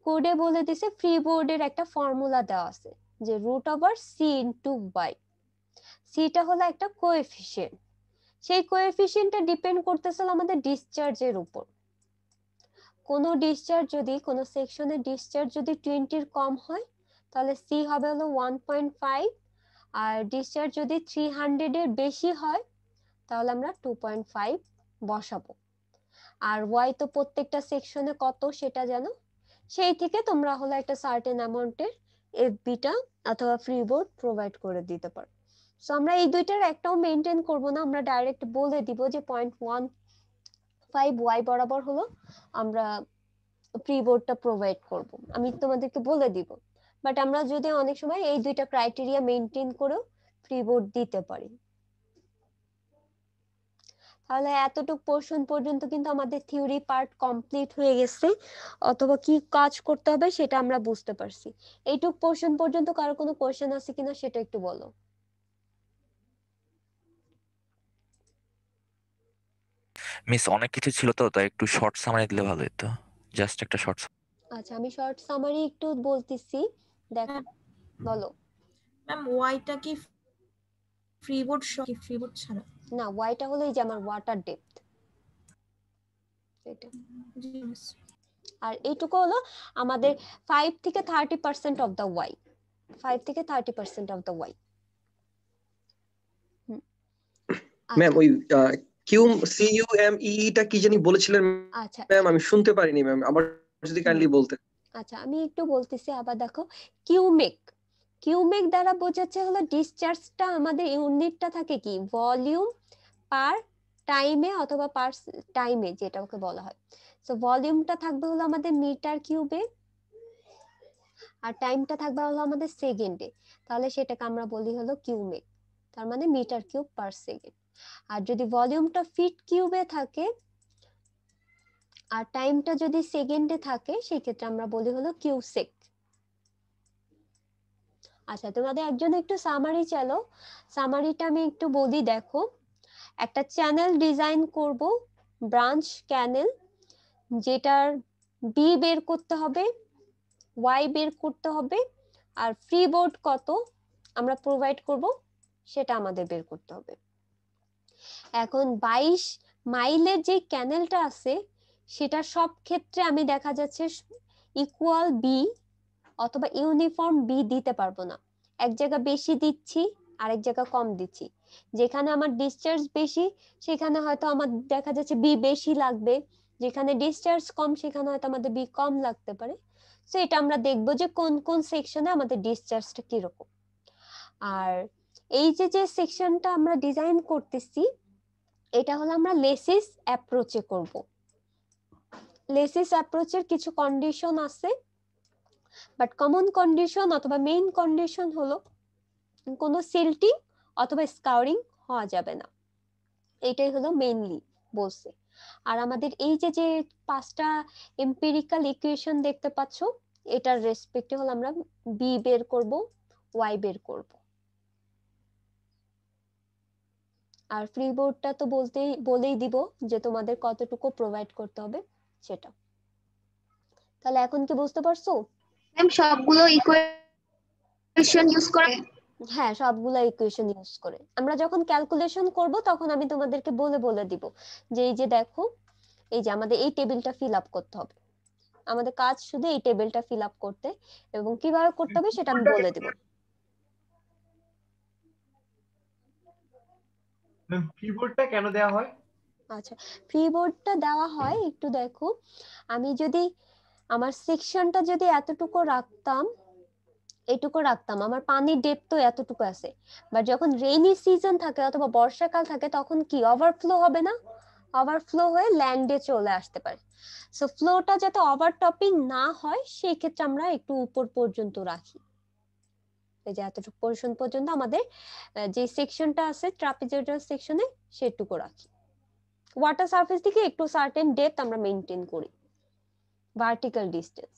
কোডে বলে দিছে ফ্রি বোর্ডের একটা ফর্মুলা দেওয়া আছে যে root over c into y. সিটা হলো একটা কোএফিসিয়েন্ট, সেই কোএফিসিয়েন্টটা ডিপেন্ড করতেছিল আমাদের ডিসচার্জের উপর। কোন ডিসচার্জ যদি কোন সেকশনের ডিসচার্জ যদি 20 এর কম হয় তাহলে সি হবে হলো 1.5, আর ডিসচার্জ যদি 300 এর বেশি হয় তাহলে আমরা 2.5 বসাবো। আর ওয়াই তো প্রত্যেকটা সেকশনে কত সেটা জানো, সেই থেকে তোমরা হলো একটা সার্টেন অ্যামাউন্টের এফবিটা অথবা ফ্রি বোর্ড প্রোভাইড করে দিতে পারো। সো আমরা এই দুইটার একটাও মেনটেন করব না, আমরা ডাইরেক্ট বলে দিব যে 0.15 ওয়াই বরাবর হলো আমরা ফ্রি বোর্ডটা প্রোভাইড করব, আমি তোমাদেরকে বলে দিব। বাট আমরা যদি অনেক সময় এই দুইটা ক্রাইটেরিয়া মেনটেন করেও ফ্রি বোর্ড দিতে পারি। তাহলে এতটুকু পোর্শন পর্যন্ত কিন্তু আমাদের থিওরি পার্ট কমপ্লিট হয়ে গেছে, অথবা কি কাজ করতে হবে সেটা আমরা বুঝতে পারছি। এইটুক পোর্শন পর্যন্ত কারো কোনো কোশ্চেন আছে কিনা সেটা একটু বলো। মিস অনেক কিছু ছিল তো, তাই একটু শর্ট সামারি দিলে ভালো হতো, জাস্ট একটা শর্ট। আচ্ছা, আমি শর্ট সামারি একটু বলতেছি, দেখো, বলো। ম্যাম ওয়াইটা কি ফ্রিবোর্ড ফ্রিবোর্ড ছাড়া? না, ওয়াইটা হলো এই যে আমার ওয়াটার ডেপথ, এটা। জি মিস। আর এইটুকু হলো আমাদের 5 থেকে 30% অফ দ্য ওয়াই, 5 থেকে 30% অফ দ্য ওয়াই। ম্যাম ওই CUME টা কি জানি বলেছিলেন আচ্ছা ম্যাম, আমি শুনতে পারিনি ম্যাম, আবার যদি কাইন্ডলি বলতেন। আচ্ছা, আমি একটু বলতেছি আবার, দেখো কিউমেক, কিউমেক দ্বারা বোঝাচ্ছে হলো ডিসচার্জটা, আমাদের ইউনিটটা থাকে কি ভলিউম পার টাইমে অথবা পার টাইমে, যেটাকে বলা হয়। সো ভলিউমটা থাকবে হলো আমাদের মিটার কিউবে, আর টাইমটা থাকবে হলো আমাদের সেকেন্ডে, তাহলে সেটাকে আমরা বলি হলো কিউমেক, তার মানে মিটার কিউব পার সেকেন্ড। আর যদি ভলিউমটা ফিট কিউবে থাকে আর টাইমটা যদি সেকেন্ডে থাকে, সেই ক্ষেত্রে আমরা বলি হলো কিউসেক। আচ্ছা, তোমাদের একজন একটু সামারি চালো, সামারিটা আমি একটু বলি। দেখো, একটা চ্যানেল ডিজাইন করব, ব্রাঞ্চ ক্যানেল, যেটার বি বের করতে হবে, ওয়াই বের করতে হবে, আর ফ্রি বোর্ড কত আমরা প্রোভাইড করব সেটা আমাদের বের করতে হবে। এখন 22 মাইলের যে ক্যানেলটা আছে সেটা সব ক্ষেত্রে আমি দেখা যাচ্ছে ইকুয়াল বি অথবা ইউনিফর্ম বি দিতে পারবো না, এক জায়গা বেশি দিচ্ছি আরেক জায়গা কম দিচ্ছি। যেখানে আমার ডিসচার্জ বেশি সেখানে হয়তো আমার দেখা যাচ্ছে বি বেশি লাগবে, যেখানে ডিসচার্জ কম সেখানে হয়তো আমাদের বি কম লাগতে পারে। সো এটা আমরা দেখবো যে কোন কোন সেকশনে আমাদের ডিসচার্জটা কিরকম। আর এই যে যে সেকশনটা আমরা ডিজাইন করতেছি এটা হলো আমরা লেসিস অ্যাপ্রোচে করব। লেসিস অ্যাপ্রোচের কিছু কন্ডিশন আছে, বাট কমন কন্ডিশন অথবা মেইন কন্ডিশন হলো কোনো সিল্টিং অথবা স্কাউরিং হওয়া যাবে না, এটাই হলো মেইনলি বলছে। আর আমাদের এই যে যে 5টা এম্পিরিক্যাল ইকুয়েশন দেখতে পাচ্ছ, এটার রেসপেক্টে হলো আমরা বি বের করব, ওয়াই বের করব। আর ফ্রি বোর্ডটা তো বলেই দিব যে তোমাদের কতটুকু প্রোভাইড করতে হবে সেটা। তাহলে এখন কি বুঝতে পারছো? ম্যাম সবগুলো ইকুয়েশন ইউজ করে? হ্যাঁ, সবগুলা ইকুয়েশন ইউজ করে। আমরা যখন ক্যালকুলেশন করব তখন আমি তোমাদেরকে বলে দিব যে এই যে দেখো, এই যে আমাদের এই টেবিলটা ফিল আপ করতে হবে, আমাদের কাজ শুধু এই টেবিলটা ফিল আপ করতে, এবং কিভাবে করতে হবে সেটা আমি বলে দিব। কিবোর্ডটা কেন দেওয়া হয়? আচ্ছা, ফ্রি বোর্ডটা দেওয়া হয়, একটু দেখো, আমি যদি আমার সেকশনটা যদি এতটুকু রাখতাম, এটুকু রাখতাম, আমার পানির ডেপথ তো এতটুকু আছে, বাট যখন রেইনি সিজন থাকে অথবা বর্ষাকাল থাকে তখন কি ওভারফ্লো হবে না, ওভারফ্লো হয়ে ল্যান্ডে চলে আসতে পারে। সো ফ্লোটা যাতে ওভারটপিং না হয় সেই ক্ষেত্রে আমরা একটু উপর পর্যন্ত রাখি, এই যে এতটুকু পোরশন পর্যন্ত আমাদের যে সেকশনটা আছে ট্রাপিজয়েডাল সেকশনে সেটুকু রাখি। ওয়াটার সারফেস থেকে একটু সার্টেন ডেপথ আমরা মেইনটেইন করি, ভার্টিক্যাল ডিসটেন্স।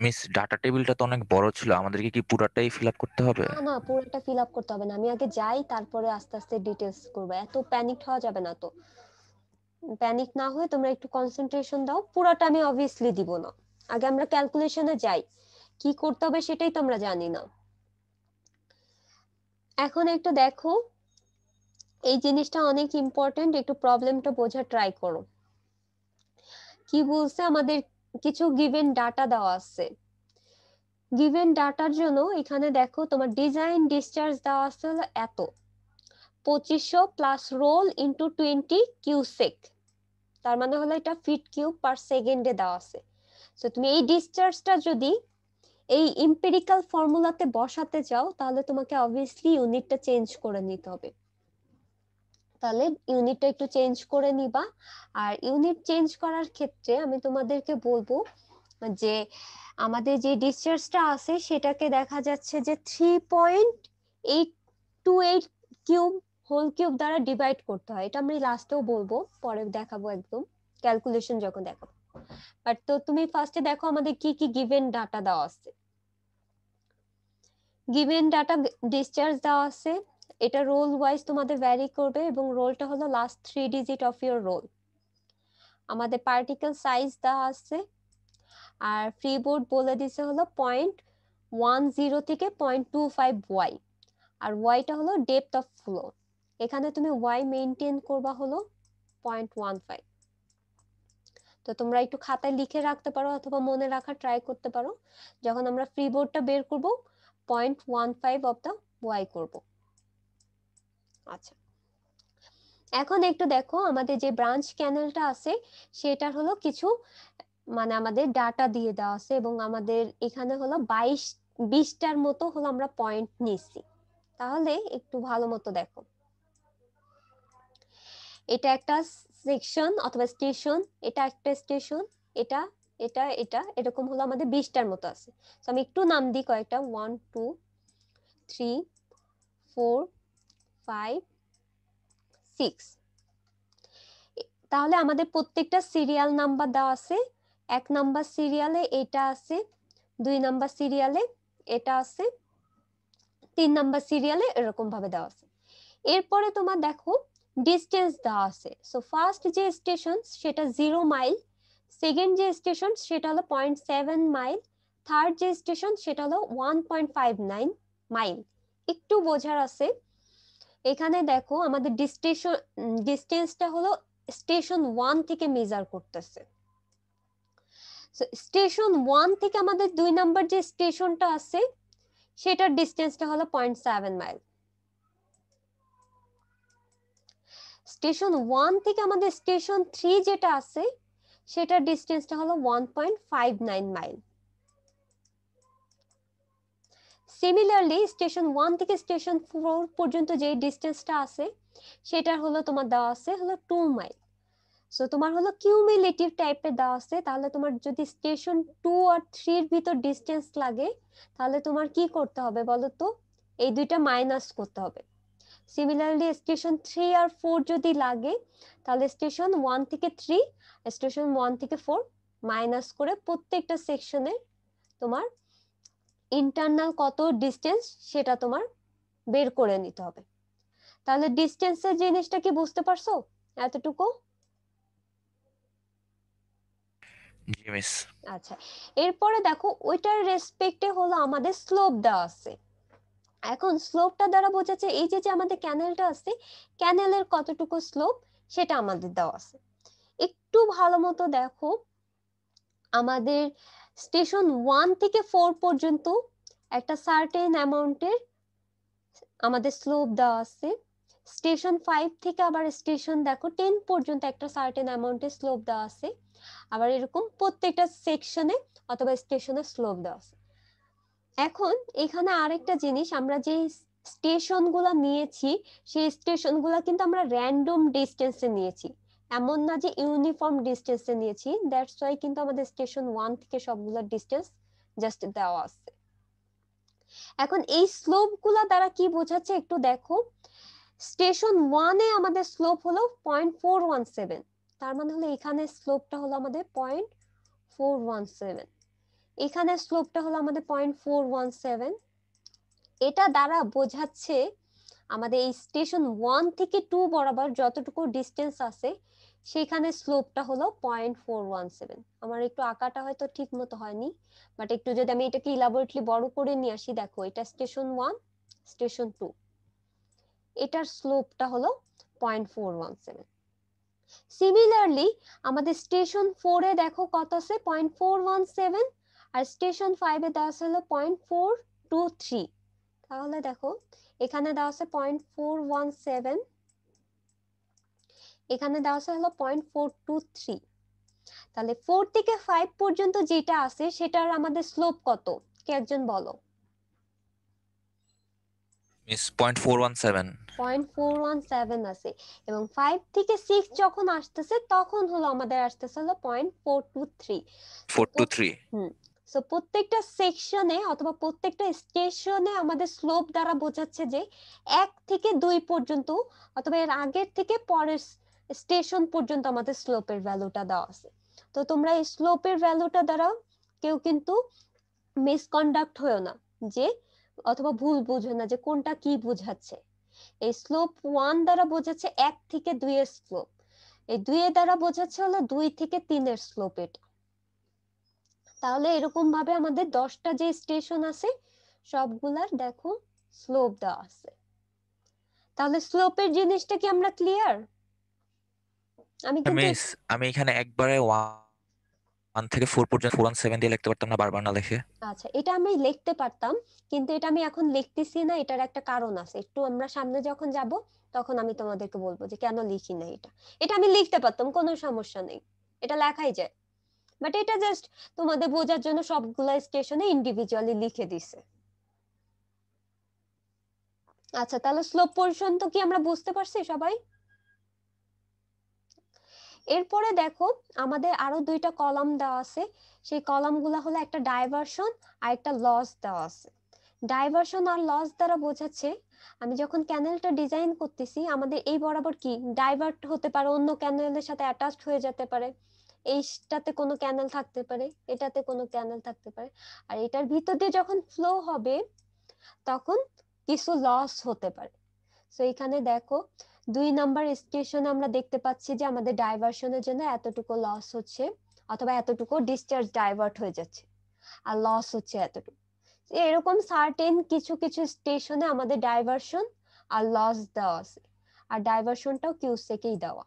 মিস ডাটা টেবিলটা তো অনেক বড় ছিল, আমাদেরকে কি পুরাটাই ফিল আপ করতে হবে? না না, পুরোটা ফিল আপ করতে হবে না, আমি আগে যাই তারপরে আস্তে আস্তে ডিটেইলস করব, এত প্যানিক হওয়া যাবে না। তো প্যানিক না হয়ে তোমরা একটু কনসেন্ট্রেশন দাও, পুরোটা আমি অবভিয়াসলি দিব না, আগে আমরা ক্যালকুলেশনে যাই, কি করতে হবে সেটাই তো আমরা জানি না। এখন একটু দেখো, এই জিনিসটা অনেক ইম্পর্টেন্ট, একটু প্রবলেমটা বোঝার ট্রাই করো। কি বলছে, আমাদের কিছু গিভেন ডাটা দেওয়া আছে, গিভেন ডাটার জন্য এখানে দেখো তোমার ডিজাইন ডিসচার্জ দেওয়া আছে হলো এত 2500 প্লাস রোল ইনটু 20 কিউসেক, তার মানে হলো এটা ফিট কিউব পার সেকেন্ডে দেওয়া আছে। সো তুমি এই ডিসচার্জটা যদি এই এম্পিরিক্যাল ফর্মুলাতে বসাতে চাও তাহলে তোমাকে অবভিয়াসলি ইউনিটটা চেঞ্জ করে নিতে হবে, তাহলে ইউনিটটা একটু চেঞ্জ করে নিবা। আর ইউনিট চেঞ্জ করার ক্ষেত্রে আমি তোমাদেরকে বলবো যে আমাদের যে ডিসচার্জটা আছে সেটাকে দেখা যাচ্ছে যে 3.8 0.28 কিউব হোল কিউব দ্বারা ডিভাইড করতে হয়। এটা আমি লাস্টেও বলবো, পরে দেখাবো একদম ক্যালকুলেশন যখন দেখাবো। বাট তো তুমি ফার্স্টে দেখো আমাদের কি কি গিভেন ডাটা দেওয়া আছে। গিভেন ডাটা ডিসচার্জ দেওয়া আছে, এটা রোল ওয়াইজ তোমাদের ভ্যারি করবে এবং রোলটা হলো last 3 digit of your roll. আমাদের পার্টিকেল সাইজ দেওয়া আছে, আর ফ্রি বোর্ড বলে দিছে হলো 0.10 থেকে 0.25 ওয়াই, আর ওয়াইটা হলো ডেপথ অফ ফ্লো। এখানে তুমি ওয়াই মেইনটেইন করবা হলো 0.15। তো তোমরা একটু খাতায় লিখে রাখতে পারো অথবা মনে রাখা ট্রাই করতে পারো। যখন আমরা ফ্রি বোর্ডটা বের করব 0.15 অফ দা ওয়াই করব। আচ্ছা, এখন একটু দেখো আমাদের যে ব্রাঞ্চ ক্যানেলটা আছে সেটার হলো কিছু মানে আমাদের ডাটা দিয়ে দেওয়া আছে, এবং আমাদের এখানে হলো 20টার মতো হলো আমরা পয়েন্ট নিচ্ছি। তাহলে একটু ভালো মতো দেখো, এটা একটা সেকশন অথবা স্টেশন, এটা একটা স্টেশন, এটা এটা এটা এরকম হলো আমাদের 20টার মতো আছে। তো আমি একটু নাম দিই কয়েকটা, 1 2 3 4 5 6। তাহলে আমাদের প্রত্যেকটা সিরিয়াল নাম্বার দেওয়া আছে। 1 নাম্বার সিরিয়ালে এটা আছে, 2 নাম্বার সিরিয়ালে এটা আছে, 3 নাম্বার সিরিয়ালে এরকম ভাবে দেওয়া আছে। এরপরে তোমার দেখো ডিসটেন্স দেওয়া আছে। সো ফার্স্ট যে স্টেশন সেটা 0 মাইল, সেকেন্ড যে স্টেশন সেটা হলো 0.7 মাইল, থার্ড যে স্টেশন সেটা হলো 1.59 মাইল। একটু বোঝার আছে, এখানে দেখো আমাদের ডিস্টেন্সটা হলো স্টেশন 1 থেকে মেজার করতেছে। স্টেশন 1 থেকে আমাদের 2 নাম্বার যে স্টেশনটা আছে সেটার ডিস্টেন্সটা হলো 0.7 মাইল। স্টেশন 1 থেকে আমাদের স্টেশন 3 যেটা আছে সেটার ডিস্টেন্সটা হলো 1.59 মাইল। সিমিলারলি স্টেশন 1 থেকে স্টেশন 4 পর্যন্ত যে ডিস্টেন্সটা আছে সেটার হলো তোমার দেওয়া আছে হলো 2 মাইল। সো তোমার হলো কিউমুলেটিভ টাইপের দেওয়া আছে। তাহলে তোমার যদি স্টেশন 2 আর 3 এর ভিতর ডিসটেন্স লাগে তাহলে তোমার কি করতে হবে বলো তো, এই দুইটা মাইনাস করতে হবে। সিমিলারলি স্টেশন 3 আর 4 যদি লাগে তাহলে স্টেশন 1 থেকে 3, স্টেশন 1 থেকে 4 মাইনাস করে প্রত্যেকটা সেকশনে তোমার ইন্টারনাল কত ডিসটেন্স সেটা তোমার বের করে নিতে হবে। তাহলে ডিসটেন্সের জিনিসটা কি বুঝতে পারছো এতটুকু? জি মিস। আচ্ছা, এরপরে দেখো ওইটার রেসপেক্টে হলো আমাদের স্লোপ দেওয়া আছে। এখন স্লোপটা দ্বারা বোঝাচ্ছে এই যে আমাদের ক্যানেলটা আছে, ক্যানেলের কতটুকু স্লোপ সেটা আমাদের দেওয়া আছে। একটু ভালো মতো দেখো, আমাদের স্টেশন 1 থেকে 4 পর্যন্ত একটা সার্টেন অ্যামাউন্টের আমাদের স্লোপ দেওয়া আছে। স্টেশন 5 থেকে আবার স্টেশন দেখো 10 পর্যন্ত একটা সার্টেন অ্যামাউন্টের স্লোপ দেওয়া আছে। আবার এরকম প্রত্যেকটা সেকশনে অথবা স্টেশনে স্লোপ দেওয়া আছে। এখন এখানে আরেকটা জিনিস, আমরা যে স্টেশনগুলো নিয়েছি সেই স্টেশনগুলো কিন্তু আমরা র্যান্ডম ডিসটেন্সে নিয়েছি, এমন না যে ইউনিফর্ম ডিসটেন্সে নিয়েছি। দ্যাটস ওয়াই কিন্তু আমাদের স্টেশন 1 থেকে সবগুলো ডিসটেন্স জাস্ট দেওয়া আছে। এখন এই স্লোপ গুলা দ্বারা কি বোঝাচ্ছে একটু দেখো, স্টেশন 1 এ আমাদের স্লোপ হলো 0.417, তার মানে হলো এখানে স্লোপটা হলো আমাদের 0.417, এখানে স্লোপটা হলো আমাদের 0.417। এটা দ্বারা বোঝাচ্ছে আমাদের এই স্টেশন 1 থেকে 2 বরাবর যতটুকু ডিসটেন্স আছে সেখানে স্লোপটা হলো 0.417। আমার একটু আঁকাটা হয়তো ঠিক মতো হয়নি, বাট একটু যদি আমি এটাকে ইলাবোরেটলি বড় করে নিয়ে আসি, দেখো এটা স্টেশন 1, স্টেশন 2, এটার স্লোপটা হলো 0.417। সিমিলারলি আমাদের স্টেশন 4 এ দেখো কত আছে 0.417, আর স্টেশন 5 এ দেওয়া আছে হলো 0.423। তাহলে দেখো এখানে দেওয়া আছে 0.417, এখানে দেওয়া আছে হলো 0.423। তাহলে 4 থেকে 5 পর্যন্ত যেটা আছে সেটার আমাদের স্লোপ কত, কে একজন বলো? মিস 0.417। 0.417 আছে, এবং 5 থেকে 6 যখন আসতেছে তখন হলো আমাদের আসতেছে হলো 0.423। 423। সো প্রত্যেকটা সেকশনে অথবা প্রত্যেকটা স্টেশনে আমাদের স্লোপ দ্বারা বোঝাচ্ছে যে 1 থেকে 2 পর্যন্ত অথবা এর আগের থেকে পরের স্টেশন পর্যন্ত আমাদের স্লোপের ভ্যালুটা দেওয়া আছে। তো তোমরা এই স্লোপের ভ্যালুটা দ্বারা কেউ কিন্তু মিসকন্ডাক্ট হয়েও না, যে অথবা ভুল বুঝো না যে কোনটা কি বোঝাচ্ছে। এই স্লোপ 1 দ্বারা বোঝাচ্ছে 1 থেকে 2 এর স্লোপ, এই 2 এর দ্বারা বোঝাচ্ছে হলো 2 থেকে 3 এর স্লোপ। এটা তাহলে এরকম ভাবে আমাদের 10টা যে স্টেশন আছে সবগুলার দেখো স্লোপ দেওয়া আছে। তাহলে স্লোপের জিনিসটা কি আমরা ক্লিয়ার? আমি কিন্তু মিস আমি এখানে একবারে 1 থেকে 4 পর্যন্ত 417 দিয়ে লিখতে পারতাম না বারবার না লিখে? আচ্ছা, এটা আমি লিখতে পারতাম, কিন্তু এটা আমি এখন লিখতেছি না। এটার একটা কারণ আছে, একটু আমরা সামনে যখন যাব তখন আমি তোমাদেরকে বলবো যে কেন লিখি না। এটা এটা আমি লিখতে পারতাম, কোনো সমস্যা নেই, এটা লেখাই যায়। বাট এটা জাস্ট তোমাদের বোঝার জন্য সবগুলা স্টেশনে ইন্ডিভিজুয়ালি লিখে দিছে। আচ্ছা, তাহলে স্লোপ পর্যন্ত কি আমরা বুঝতে পারছি সবাই? এরপরে দেখো আমাদের আরো 2টা কলাম দেওয়া আছে। সেই কলামগুলো হলো একটা ডাইভারশন আর একটা লস দেওয়া আছে। ডাইভারশন আর লস দ্বারা বোঝাচ্ছে আমি যখন ক্যানেলটা ডিজাইন করতেছি আমাদের এই বরাবর কি ডাইভার্ট হতে পারে, অন্য ক্যানেলের সাথে অ্যাটাচড হয়ে যেতে পারে, এইটাতে কোনো ক্যানেল থাকতে পারে, এটাতে কোনো ক্যানেল থাকতে পারে, আর এটার ভিতর দিয়ে যখন ফ্লো হবে তখন কিছু লস হতে পারে। সো এখানে দেখো 2 নাম্বার স্টেশনে আমরা দেখতে পাচ্ছি যে আমাদের ডাইভারশনের জন্য এতটুকু লস হচ্ছে অথবা এতটুকু ডিসচার্জ ডাইভার্ট হয়ে যাচ্ছে, আর লস হচ্ছে এতটুকু। এরকম সার্টেন কিছু কিছু স্টেশনে আমাদের ডাইভারশন আর লস দেওয়া আছে, আর ডাইভারশনটাও কিউসেকেই দেওয়া।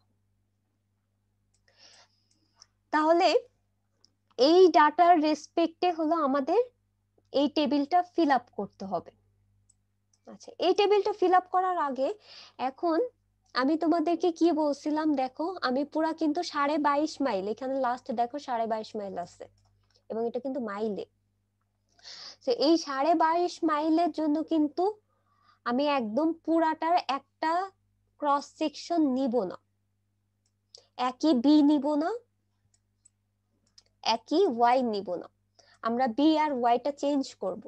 তাহলে এই ডাটার রেসপেক্টে হলো আমাদের এই টেবিলটা ফিল আপ করতে হবে। আচ্ছা, এই টেবিলটা ফিল আপ করার আগে এখন আমি তোমাদেরকে কি বলছিলাম, দেখো আমি পুরা কিন্তু 22.5 মাইল, এখানে লাস্ট দেখো 22.5 মাইল আছে এবং এটা কিন্তু মাইলে। তো এই 22.5 মাইলের জন্য কিন্তু আমি একদম পুরাটার একটা ক্রস সেকশন নিব না, একই বি নিব না, একই ওয়াই নিব না, আমরা বি আর ওয়াইটা চেঞ্জ করব।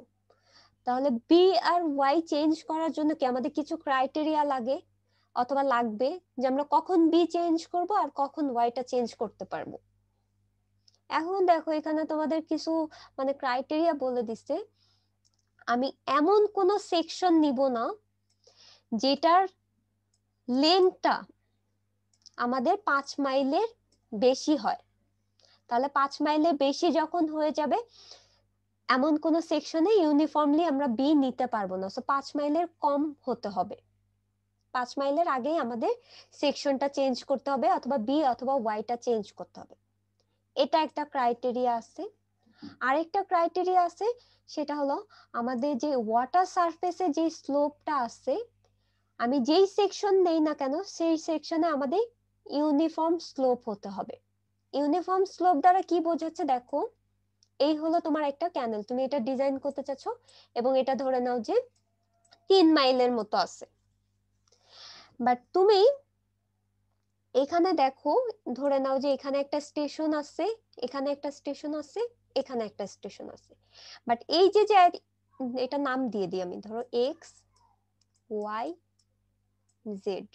তাহলে বি আর ওয়াই চেঞ্জ করার জন্য কি আমাদের কিছু ক্রাইটেরিয়া লাগে অথবা লাগবে, যে আমরা কখন বি চেঞ্জ করব আর কখন ওয়াইটা চেঞ্জ করতে পারবো। এখন দেখো এখানে তোমাদের কিছু মানে ক্রাইটেরিয়া বলে দিচ্ছে। আমি এমন কোন সেকশন নিব না যেটার লেন্থটা আমাদের 5 মাইলের বেশি হয়। তাহলে 5 মাইলের বেশি যখন হয়ে যাবে এমন কোন সেকশনে ইউনিফর্মলি আমরা বি নিতে পারবো না। সো 5 মাইলের কম হতে হবে, 5 মাইলের আগেই আমাদের সেকশনটা চেঞ্জ করতে হবে অথবা বি অথবা ওয়াইটা চেঞ্জ করতে হবে। এটা একটা ক্রাইটেরিয়া আছে। আরেকটা ক্রাইটেরিয়া আছে, সেটা হলো আমাদের যে ওয়াটার সারফেসে যে স্লোপটা আছে আমি যেই সেকশন নেই না কেন সেই সেকশনে আমাদের ইউনিফর্ম স্লোপ হতে হবে। ইউনিফর্ম স্লোপ দ্বারা কি বোঝাচ্ছে দেখো, এই হলো তোমার একটা ক্যানেল, তুমি এটা ডিজাইন করতে চাচ্ছ এবং এটা ধরে নাও যে 3 মাইলের মতো আছে, বাট তুমি এখানে দেখো ধরে নাও যে এখানে একটা স্টেশন আছে, এখানে একটা স্টেশন আছে, এখানে একটা স্টেশন আছে, বাট এই যে যে এটা নাম দিয়ে দিই আমি, ধরো x y z.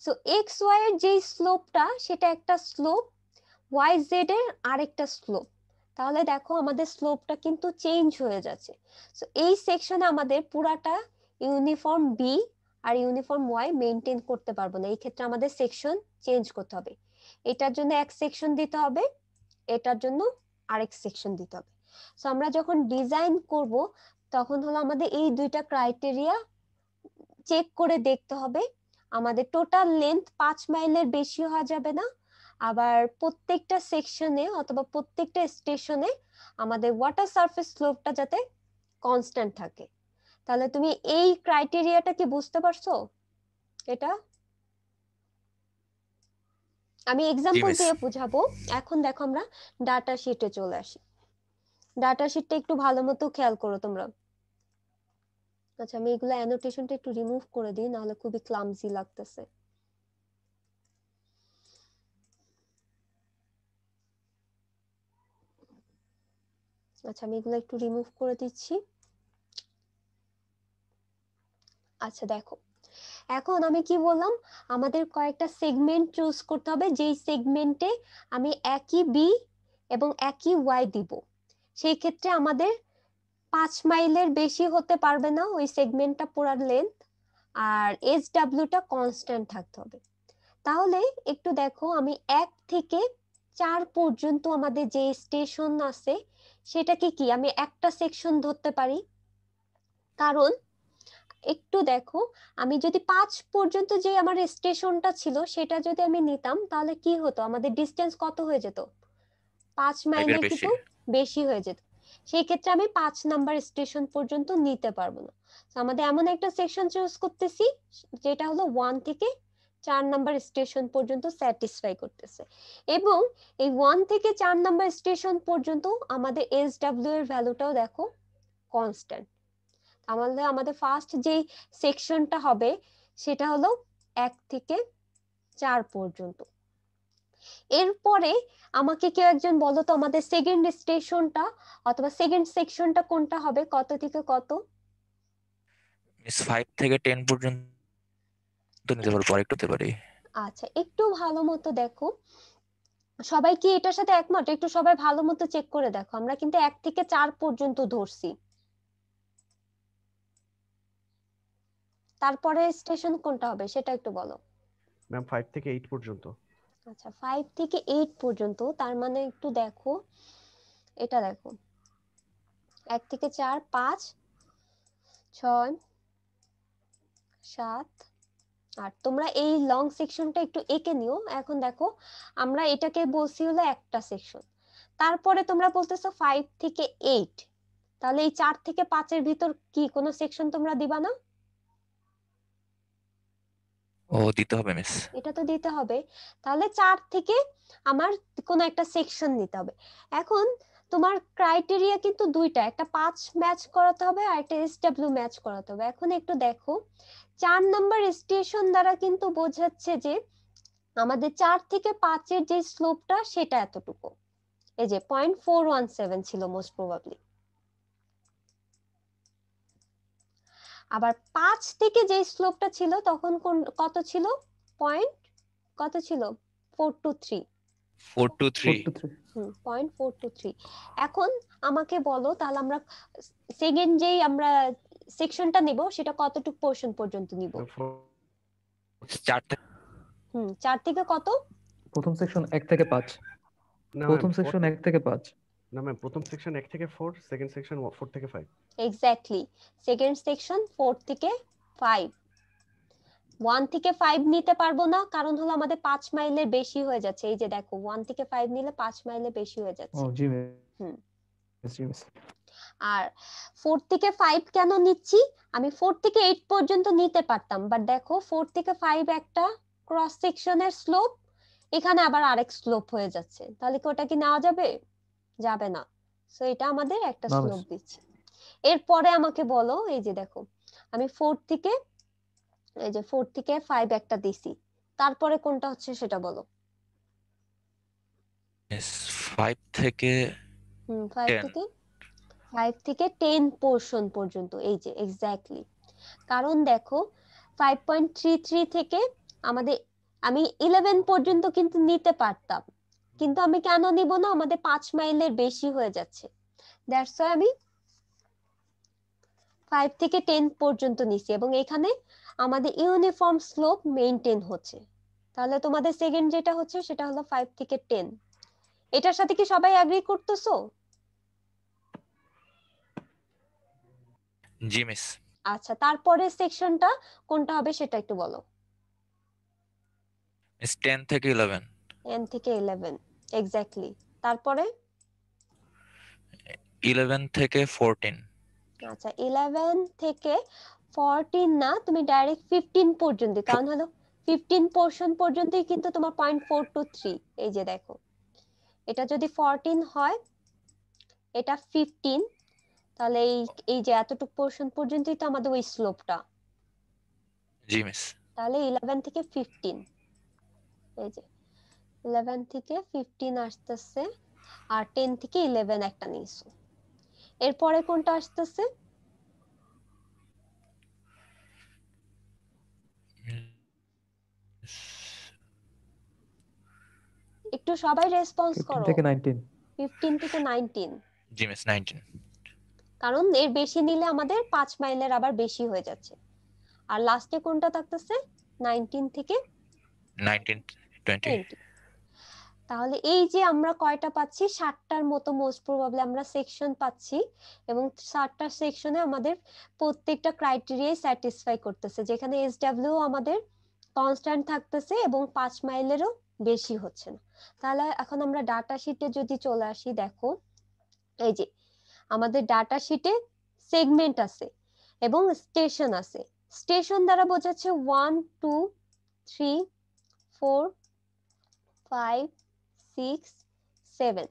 So x y এর যে স্লোপটা সেটা একটা স্লোপ, ওয়াই জেড এর আরেকটা স্লোপ। তাহলে দেখো আমাদের স্লোপটা কিন্তু চেঞ্জ হয়ে যাচ্ছে। সো এই সেকশনে আমাদের পুরাটা ইউনিফর্ম বি আর ইউনিফর্ম ওয়াই মেইনটেইন করতে পারবো না, এই ক্ষেত্রে আমাদের সেকশন চেঞ্জ করতে হবে। এটার জন্য এক সেকশন দিতে হবে, এটার জন্য আরেক সেকশন দিতে হবে। সো আমরা যখন ডিজাইন করব তখন হলো আমাদের এই 2টা ক্রাইটেরিয়া চেক করে দেখতে হবে। আমাদের টোটাল লেন্থ 5 মাইলের বেশি হওয়া যাবে না, আবার প্রত্যেকটা সেকশনে অথবা প্রত্যেকটা স্টেশনে আমাদের ওয়াটার সারফেস স্লোপটা যাতে কনস্ট্যান্ট থাকে। তাহলে তুমি এই ক্রাইটেরিয়াটা কি বুঝতে পারছো? এটা আমি এক্সাম্পল মিস। দিয়ে বুঝাবো। এখন দেখো আমরা ডাটা শিটে চলে আসি। ডাটা শিটটা একটু ভালো মতো খেয়াল করো তোমরা। আচ্ছা, আমি এগুলো অ্যানোটেশনটা একটু রিমুভ করে দিই, নাহলে খুবই ক্লামজি লাগতেছে। আচ্ছা আমি এগুলো একটু রিমুভ করে দিচ্ছি। আচ্ছা দেখো, এখন আমি কি বললাম, আমাদের কয়েকটা সেগমেন্ট চুজ করতে হবে, যেই সেগমেন্টে আমি একই বি এবং একই ওয়াই দিব। সেই ক্ষেত্রে আমাদের 5 মাইলের বেশি হতে পারবে না ওই সেগমেন্টটা পুরার লেন্থ, আর SW-টা কনস্ট্যান্ট থাকতে হবে। তাহলে একটু দেখো, আমি 1 থেকে 4 পর্যন্ত আমাদের যে স্টেশন আছে সেটাকে কি আমি একটা সেকশন ধরতে পারি, কারণ একটু দেখো, আমি যদি 5 পর্যন্ত যে আমার স্টেশনটা ছিল সেটা যদি আমি নিতাম তাহলে কি হতো, আমাদের ডিস্টেন্স কত হয়ে যেত, 5 5 এর মাইলের বেশি। কিন্তু বেশি হয়ে যেত। সেই ক্ষেত্রে আমি 5 নাম্বার স্টেশন পর্যন্ত নিতে পারবো না। তো আমাদের এমন একটা সেকশন চুজ করতেছি যেটা হলো 1 থেকে 4 নাম্বার স্টেশন পর্যন্ত স্যাটিসফাই করতেছে, এবং এই 1 থেকে 4 নাম্বার স্টেশন পর্যন্ত আমাদের SW এর ভ্যালুটাও দেখো কনস্ট্যান্ট। আমাদের ফার্স্ট যেই সেকশনটা হবে সেটা হলো 1 থেকে 4 পর্যন্ত। এরপরে আমাকে কেউ একজন বলো তো, আমাদের সেকেন্ড স্টেশনটা অথবা সেকেন্ড সেকশনটা কোনটা হবে, কত থেকে কত? মিস 5 থেকে 10 পর্যন্ত নিতে পারবো, পরে একটু হতে পারি। আচ্ছা একটু ভালো মতো দেখো, সবাই কি এটার সাথে একমত? একটু সবাই ভালো মতো চেক করে দেখো, আমরা কিন্তু 1 থেকে 4 পর্যন্ত ধরছি, তারপরে স্টেশন কোনটা হবে সেটা একটু বলো। ম্যাম 5 থেকে 8 পর্যন্ত। আচ্ছা 5 থেকে 8 পর্যন্ত, তার মানে একটু দেখো, এটা দেখো 1 থেকে 4 5 6 7 8, তোমরা এই লং সেকশনটা একটু এঁকে নিও। এখন দেখো, আমরা এটাকে বলছি হলো একটা সেকশন, তারপরে তোমরা বলতেছো 5 থেকে 8, তাহলে এই 4 থেকে 5 এর ভিতর কি কোনো সেকশন তোমরা দিবা না? ও দিতে হবে মিস। এটা তো দিতে হবে, তাহলে 4 থেকে আমার কোনো একটা সেকশন নিতে হবে। এখন তোমার ক্রাইটেরিয়া কিন্তু দুইটা, একটা 5 ম্যাচ করাতে হবে আর একটা SW ম্যাচ করাতে হবে। এখন একটু দেখো, 4 নাম্বার স্টেশন দ্বারা কিন্তু বোঝাচ্ছে যে আমাদের 4 থেকে 5 এর যে স্লোপটা সেটা এতটুকু, এই যে 0.417 ছিল মোস্ট প্রবাবলি। আবার 5 থেকে যে স্লোপটা ছিল তখন কত ছিল, পয়েন্ট কত ছিল, 423। 423। 0.423। এখন আমাকে বলো, তাহলে আমরা সেকেন্ড যেই আমরা সেকশনটা নিব সেটা কতটুকু পোর্শন পর্যন্ত নিব? 4 থেকে 4 থেকে কত? প্রথম সেকশন 1 থেকে 5। না প্রথম ম্যাম সেকশন 1 থেকে 5। না ম্যাম প্রথম সেকশন 1 থেকে 4, সেকেন্ড সেকশন 4 থেকে 5। এক্স্যাক্টলি, সেকেন্ড সেকশন 4 থেকে 5। 1 থেকে 5 নিতে পারবো না, কারণ হলো আমাদের 5 মাইলের বেশি হয়ে যাচ্ছে। এই যে দেখো 1 থেকে 5 নিলে 5 মাইলের বেশি হয়ে ও যাচ্ছে। জি হুম। মিস, জি মিস। আর 4 থেকে 5 কেন নিচ্ছি, আমি 4 থেকে 8 পর্যন্ত নিতে পারতাম, বাট দেখো 4 থেকে 5 একটা ক্রস সেকশনের স্লোপ, এখানে আবার আরেক স্লোপ হয়ে যাচ্ছে, তাহলে কি ওটা কি নেওয়া যাবে? যাবে না। সো এটা আমাদের একটা না স্লোপ মিস। দিচ্ছে। এরপরে আমাকে বলো, এই যে দেখো আমি 4 থেকে, এই যে 4 থেকে 5 একটা দিছি, তারপরে কোনটা হচ্ছে সেটা বলো। মিস 5 থেকে 5 10। থেকে 5 থেকে 10 পোর্শন পর্যন্ত, এই যে এক্স্যাক্টলি। কারণ দেখো 5.33 থেকে আমাদের, আমি 11 পর্যন্ত কিন্তু নিতে পারতাম, কিন্তু আমি কেন নিব না, আমাদের 5 মাইলের বেশি হয়ে যাচ্ছে, দ্যাটস ওয়াই আমি 5 থেকে 10 পর্যন্ত নিছি, এবং এখানে আমাদের ইউনিফর্ম স্লোপ মেইনটেইন হচ্ছে। তাহলে তোমাদের সেকেন্ড যেটা হচ্ছে সেটা হলো 5 থেকে 10। এটার সাথে কি সবাই এগ্রি করতেছো? জি মিস। আচ্ছা তারপরে সেকশনটা কোনটা হবে সেটা একটু বলো। মিস 10 থেকে 11। 10 থেকে 11, এক্স্যাক্টলি। তারপরে 11 থেকে 14। আচ্ছা 11 থেকে 14 না, তুমি ডাইরেক্ট 15 পর্যন্ত, কারণ হলো 15 পোর্শন পর্যন্তই কিন্তু তোমার 0.423। এই যে দেখো, এটা যদি 14 হয়, এটা 15, তাহলে এই এই যে এতটুকু পোর্শন পর্যন্তই তো আমাদের ওই স্লোপটা। জি মিস। তাহলে 11 থেকে 15, এই যে 11 থেকে 15 আসতেছে, আর 10 থেকে 11 একটা নিয়েছো, এরপরে কোনটা আসতেছে? একটু সবাই রেসপন্স 15 করো। থেকে 19 15 থেকে 19, জি মিস 19 কারণ এর বেশি নিলে আমাদের 5 মাইলের আবার বেশি হয়ে যাচ্ছে। আর লাস্টে কোনটা থাকতেছে? 19 থেকে 19 20 20। তাহলে এই যে আমরা কয়টা পাচ্ছি, 60টার মতো মোস্ট প্রবাবলি আমরা সেকশন পাচ্ছি, এবং 60টা সেকশনে আমাদের প্রত্যেকটা ক্রাইটেরিয়াই স্যাটিসফাই করতেছে, যেখানে এসডব্লিউ আমাদের কনস্ট্যান্ট থাকতেছে এবং 5 মাইলেরও বেশি হচ্ছে না। তাহলে এখন আমরা ডাটা শিটে যদি চলে আসি, দেখো এই যে আমাদের ডাটা শিটে সেগমেন্ট আছে এবং স্টেশন আছে। স্টেশন দ্বারা বোঝাচ্ছে 1 2 3 4 5 6 7,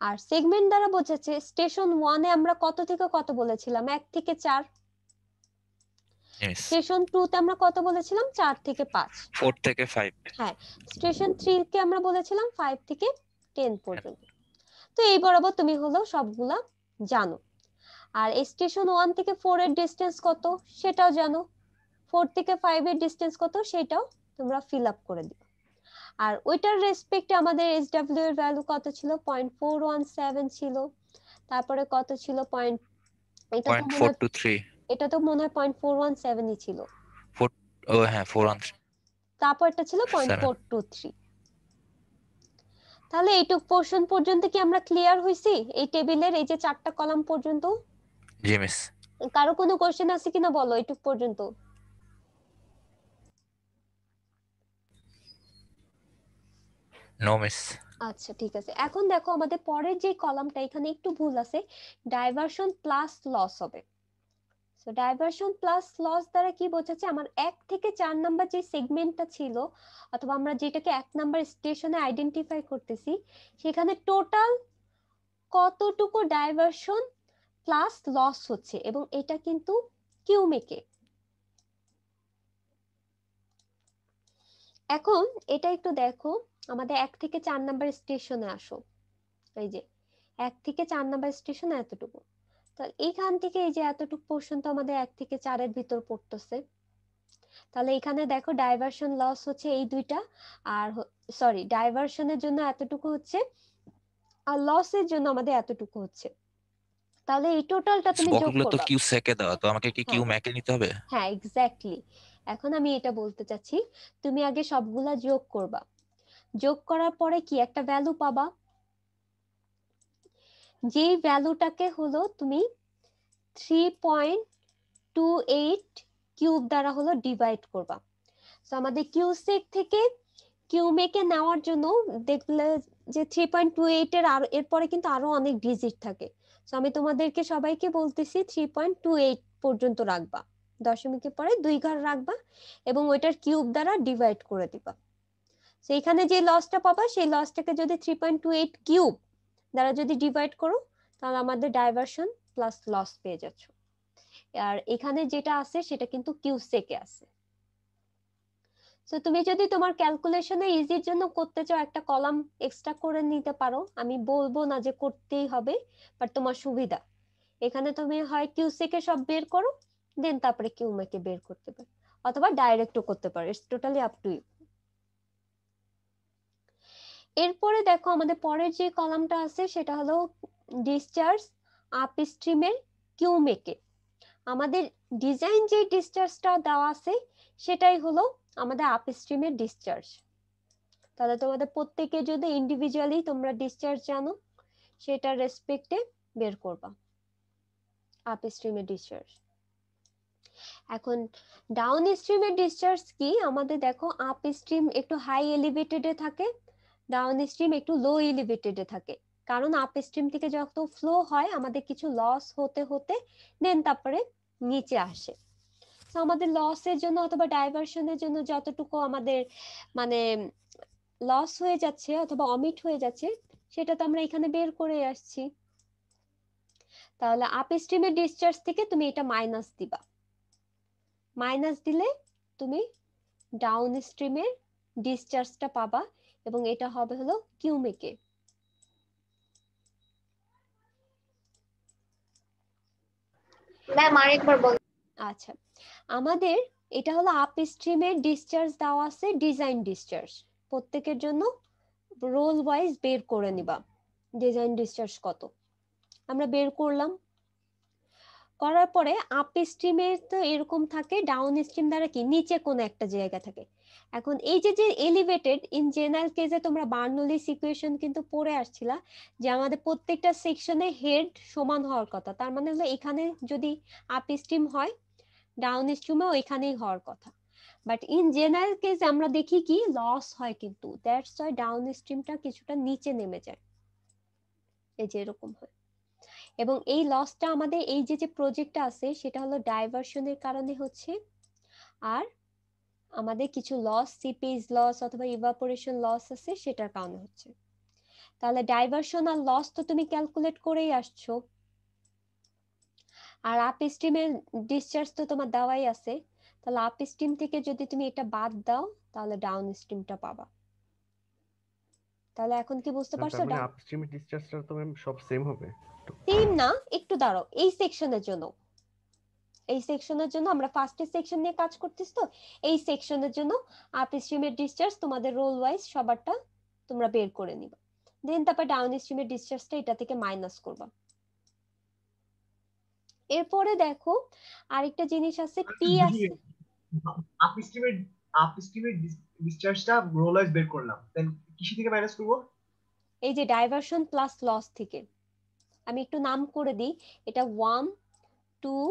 আর সেগমেন্ট দ্বারা বোঝাচ্ছে স্টেশন 1 এ আমরা কত থেকে কত বলেছিলাম? 1 থেকে 4। জি মিস স্টেশন 2 তে আমরা কত বলেছিলাম? 4 থেকে 5। 4 থেকে 5 হ্যাঁ, স্টেশন 3 কে আমরা বলেছিলাম 5 থেকে 10 পর্যন্ত। তো এই বরাবর তুমি হলো সবগুলা জানো। আর স্টেশন 1 থেকে 4 এর ডিসটেন্স কত সেটাও জানো, 4 থেকে 5 এর ডিসটেন্স কত সেটাও তোমরা ফিল আপ করে দিও। আর ওইটার রেসপেক্টে আমাদের এসডব্লিউ এর ভ্যালু কত ছিল? 0.417 ছিল। তারপরে কত ছিল? এটা তো মনে হয় 0.417 ই ছিল। 4 ও হ্যাঁ 413 তারপরটা ছিল 7 0.423। তাহলে এইটুক পোরশন পর্যন্ত কি আমরা ক্লিয়ার হইছি? এই টেবিলের এই যে 4টা কলাম পর্যন্ত জি মিস কারো কোনো কোশ্চেন আছে কিনা বলো এইটুক পর্যন্ত। নো মিস আচ্ছা ঠিক আছে, এখন দেখো আমাদের পরের যে কলামটা, এখানে একটু ভুল আছে, ডাইভারশন প্লাস লস হবে। সো ডাইভারশন প্লাস লস দ্বারা কি বোঝাচ্ছে? আমার 1 থেকে 4 নাম্বার যে সেগমেন্টটা ছিল, অথবা আমরা যেটাকে 1 নাম্বার স্টেশনে আইডেন্টিফাই করতেছি, সেখানে টোটাল কতটুকু ডাইভারশন প্লাস লস হচ্ছে, এবং এটা কিন্তু কিউমেকে। এখন এটা একটু দেখো, আমাদের 1 থেকে 4 নাম্বার স্টেশনে আসো, এই যে 1 থেকে 4 নাম্বার স্টেশনে এতটুকু, তাহলে এইখান থেকে এই যে এতটুকু পোর্শন তো আমাদের 1 থেকে 4 এর ভিতর পড়তেছে। তাহলে এখানে দেখো ডাইভারশন লস হচ্ছে এই দুইটা, আর সরি ডাইভারশনের জন্য এতটুকু হচ্ছে, আর লসের জন্য আমাদের এতটুকু হচ্ছে। তাহলে এই টোটালটা তুমি যোগ বকগুলো তো করবা। কিউ সেকে দেওয়া, তো আমাকে কি কিউ হ্যাঁ ম্যাকে নিতে হবে? হ্যাঁ এক্স্যাক্টলি, এখন আমি এটা বলতে চাচ্ছি, তুমি আগে সবগুলা যোগ করবা, যোগ করার পরে কি একটা ভ্যালু পাবা, যেই ভ্যালুটাকে হলো তুমি 3.28 কিউব দ্বারা হলো ডিভাইড করবা। তো আমাদের কিউসেক থেকে কিউমেকে নেওয়ার জন্য দেখলে যে 3.28 এর আর এরপরে কিন্তু আরো অনেক ডিজিট থাকে। তো আমি তোমাদেরকে সবাইকে বলতেছি 3.28 পর্যন্ত রাখবা, দশমিকের পরে 2 ঘর রাখবা এবং ওইটার কিউব দ্বারা ডিভাইড করে দিবা। তো এখানে যে লসটা পাবা, সেই লসটাকে যদি 3.28 কিউব দ্বারা যদি ডিভাইড করো, তাহলে আমাদের ডাইভারশন প্লাস লস পেয়ে যাচ্ছ। আর এখানে যেটা আছে সেটা কিন্তু কিউসেকে আছে। তো তুমি যদি তোমার ক্যালকুলেশনে ইজির জন্য করতে চাও, একটা কলাম এক্সট্রা করে নিতে পারো, আমি বলবো না যে করতেই হবে, বাট তোমার সুবিধা, এখানে তুমি হয় কিউসেকে সব বের করো, দেন তারপরে কিউমেকে বের করতে পারো, অথবা ডাইরেক্টও করতে পারো, it's totally up to you. এরপরে দেখো আমাদের পরের যে কলামটা আছে সেটা হলো ডিসচার্জ আপ স্ট্রিমের কিউমেকে। আমাদের ডিজাইন যে ডিসচার্জটা দেওয়া আছে সেটাই হলো আমাদের আপ স্ট্রিমের ডিসচার্জ। তাহলে তোমাদের প্রত্যেকে যদি ইন্ডিভিজুয়ালি তোমরা ডিসচার্জ জানো, সেটার রেসপেক্টে বের করবা আপ স্ট্রিমের ডিসচার্জ। এখন ডাউন স্ট্রিমের ডিসচার্জ কি? আমাদের দেখো আপ স্ট্রিম একটু হাই এলিভেটেডে থাকে, ডাউন স্ট্রিম একটু লো এলিভেটেডে থাকে, কারণ আপ স্ট্রিম থেকে যত ফ্লো হয় আমাদের কিছু লস হতে হতে দেন তারপরে নিচে আসে। তো আমাদের লসের জন্য অথবা ডাইভারশনের জন্য যতটুকু আমাদের মানে লস হয়ে যাচ্ছে অথবা অমিট হয়ে যাচ্ছে, সেটা তো আমরা এখানে বের করে আসছি। তাহলে আপ স্ট্রিমের ডিসচার্জ থেকে তুমি এটা মাইনাস দিবা, মাইনাস দিলে তুমি ডাউন স্ট্রিমের ডিসচার্জটা পাবা, এবং এটা হবে হলো কিউমেকে। ম্যাম আরেকবার বল। আচ্ছা, আমাদের এটা হলো আপ স্ট্রিমের ডিসচার্জ দেওয়া আছে, ডিজাইন ডিসচার্জ প্রত্যেকের জন্য রোল ওয়াইজ বের করে নিবা ডিজাইন ডিসচার্জ কত। আমরা বের করলাম, করার পরে আপ স্ট্রিমে তো এরকম থাকে, ডাউন স্ট্রিম দ্বারা কি নিচে কোন একটা জায়গা থাকে। এখন এই যে যে এলিভেটেড, ইন জেনারেল কেসে তোমরা বার্নলিস ইকুয়েশন কিন্তু পড়ে আসছিলা যে আমাদের প্রত্যেকটা সেকশনে হেড সমান হওয়ার কথা, তার মানে হলো এখানে যদি আপ স্ট্রিম হয় ডাউন স্ট্রিমেও এখানেই হওয়ার কথা। বাট ইন জেনারেল কেস আমরা দেখি কি লস হয়, কিন্তু দ্যাটস ওয়াই ডাউন স্ট্রিমটা কিছুটা নিচে নেমে যায়, এই যে এরকম হয়। এবং এই লসটা আমাদের এই যে যে প্রজেক্টটা আছে সেটা হলো ডাইভারশনের কারণে হচ্ছে, আর আমাদের কিছু লস সিপেজ লস অথবা ইভাপোরেশন লস আছে সেটার কারণে হচ্ছে। তাহলে ডাইভারশন আর লস তো তুমি ক্যালকুলেট করেই আসছো, আর আপ স্ট্রিমের ডিসচার্জ তো তোমার দেওয়াই আছে। তাহলে আপ স্ট্রিম থেকে যদি তুমি এটা বাদ দাও তাহলে ডাউন স্ট্রিমটা পাবা। তাহলে এখন কি বুঝতে ম্যাম পারছো? তার মানে আপস্ট্রিমের ডিসচার্জটা তো ম্যাম সব সেম হবে? সেম না, একটু দাঁড়াও, এই সেকশনের জন্য, এই সেকশনের জন্য আমরা ফার্স্টের সেকশন নিয়ে কাজ করতেছি, তো এই সেকশনের জন্য আপ স্ট্রিমের ডিসচার্জ তোমাদের রোল ওয়াইজ সবারটা তোমরা বের করে নিবা, দেন তারপর ডাউন স্ট্রিমের ডিসচার্জটা এটা থেকে মাইনাস করবা। এরপরে দেখো আরেকটা জিনিস আছে, পি আছে। আপস্ট্রিমের ডিসচার্জটা রোল ওয়াইজ বের করলাম, দেন কিসি থেকে মাইনাস করব? এই যে ডাইভারশন প্লাস লস থেকে। আমি একটু নাম করে দিই, এটা 1 2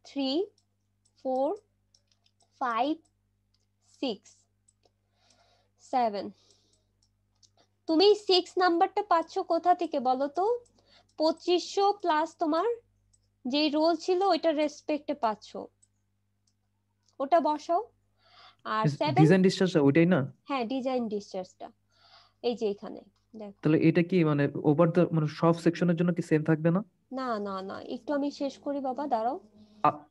3 4 5 6 7। তুমি 6 নাম্বারটা পাচ্ছ কোথা থেকে বলো তো? 2500 প্লাস তোমার যে রোল ছিল ওইটার রেসপেক্টে পাচ্ছ, ওটা বসাও। আর 7, ডিজাইন ডিসচার্জটা ওইটাই না? হ্যাঁ ডিজাইন ডিসচার্জটা এই যে এখানে দেখো। তাহলে এটা কি মানে ওভার দ্য মানে সব সেকশনের জন্য কি সেম থাকবে না? না না না, একটু আমি শেষ করি বাবা, দাঁড়াও। আ-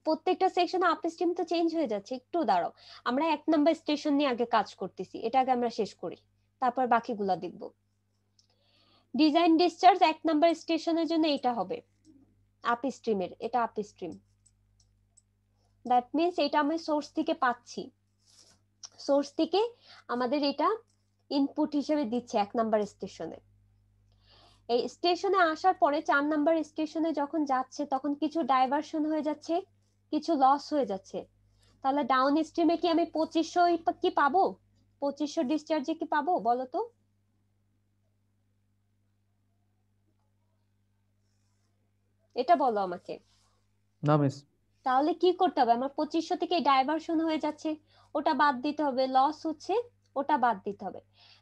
প্রত্যেকটা সেকশনে আপ স্ট্রিম তো চেঞ্জ হয়ে যাচ্ছে, একটু দাঁড়াও। আমরা 1 নাম্বার স্টেশন নিয়ে আগে কাজ করতেছি, এটা আগে আমরা শেষ করি, তারপর বাকিগুলা দেখব। ডিজাইন ডিসচার্জ 1 নাম্বার স্টেশনের জন্য এটা হবে আপ স্ট্রিমের, এটা আপ স্ট্রিম। দ্যাট মিন্স এটা আমি সোর্স থেকে পাচ্ছি, সোর্স থেকে আমাদের এটা ইনপুট হিসেবে দিচ্ছে 1 নাম্বার স্টেশনে। এই স্টেশনে আসার পরে 4 নাম্বার স্টেশনে যখন যাচ্ছে তখন কিছু ডাইভারশন হয়ে যাচ্ছে, কিছু লস হয়ে যাচ্ছে। তাহলে ডাউন স্ট্রিমে কি আমি 2500 কি পাবো? 2500 ডিসচার্জে কি পাবো বলো তো? এটা বলো আমাকে। না মিস। তাহলে কি করতে হবে? আমার 2500 থেকে ডাইভারশন হয়ে যাচ্ছে, ওটা বাদ দিতে হবে, লস হচ্ছে ওটা বাদ দিতে হবে।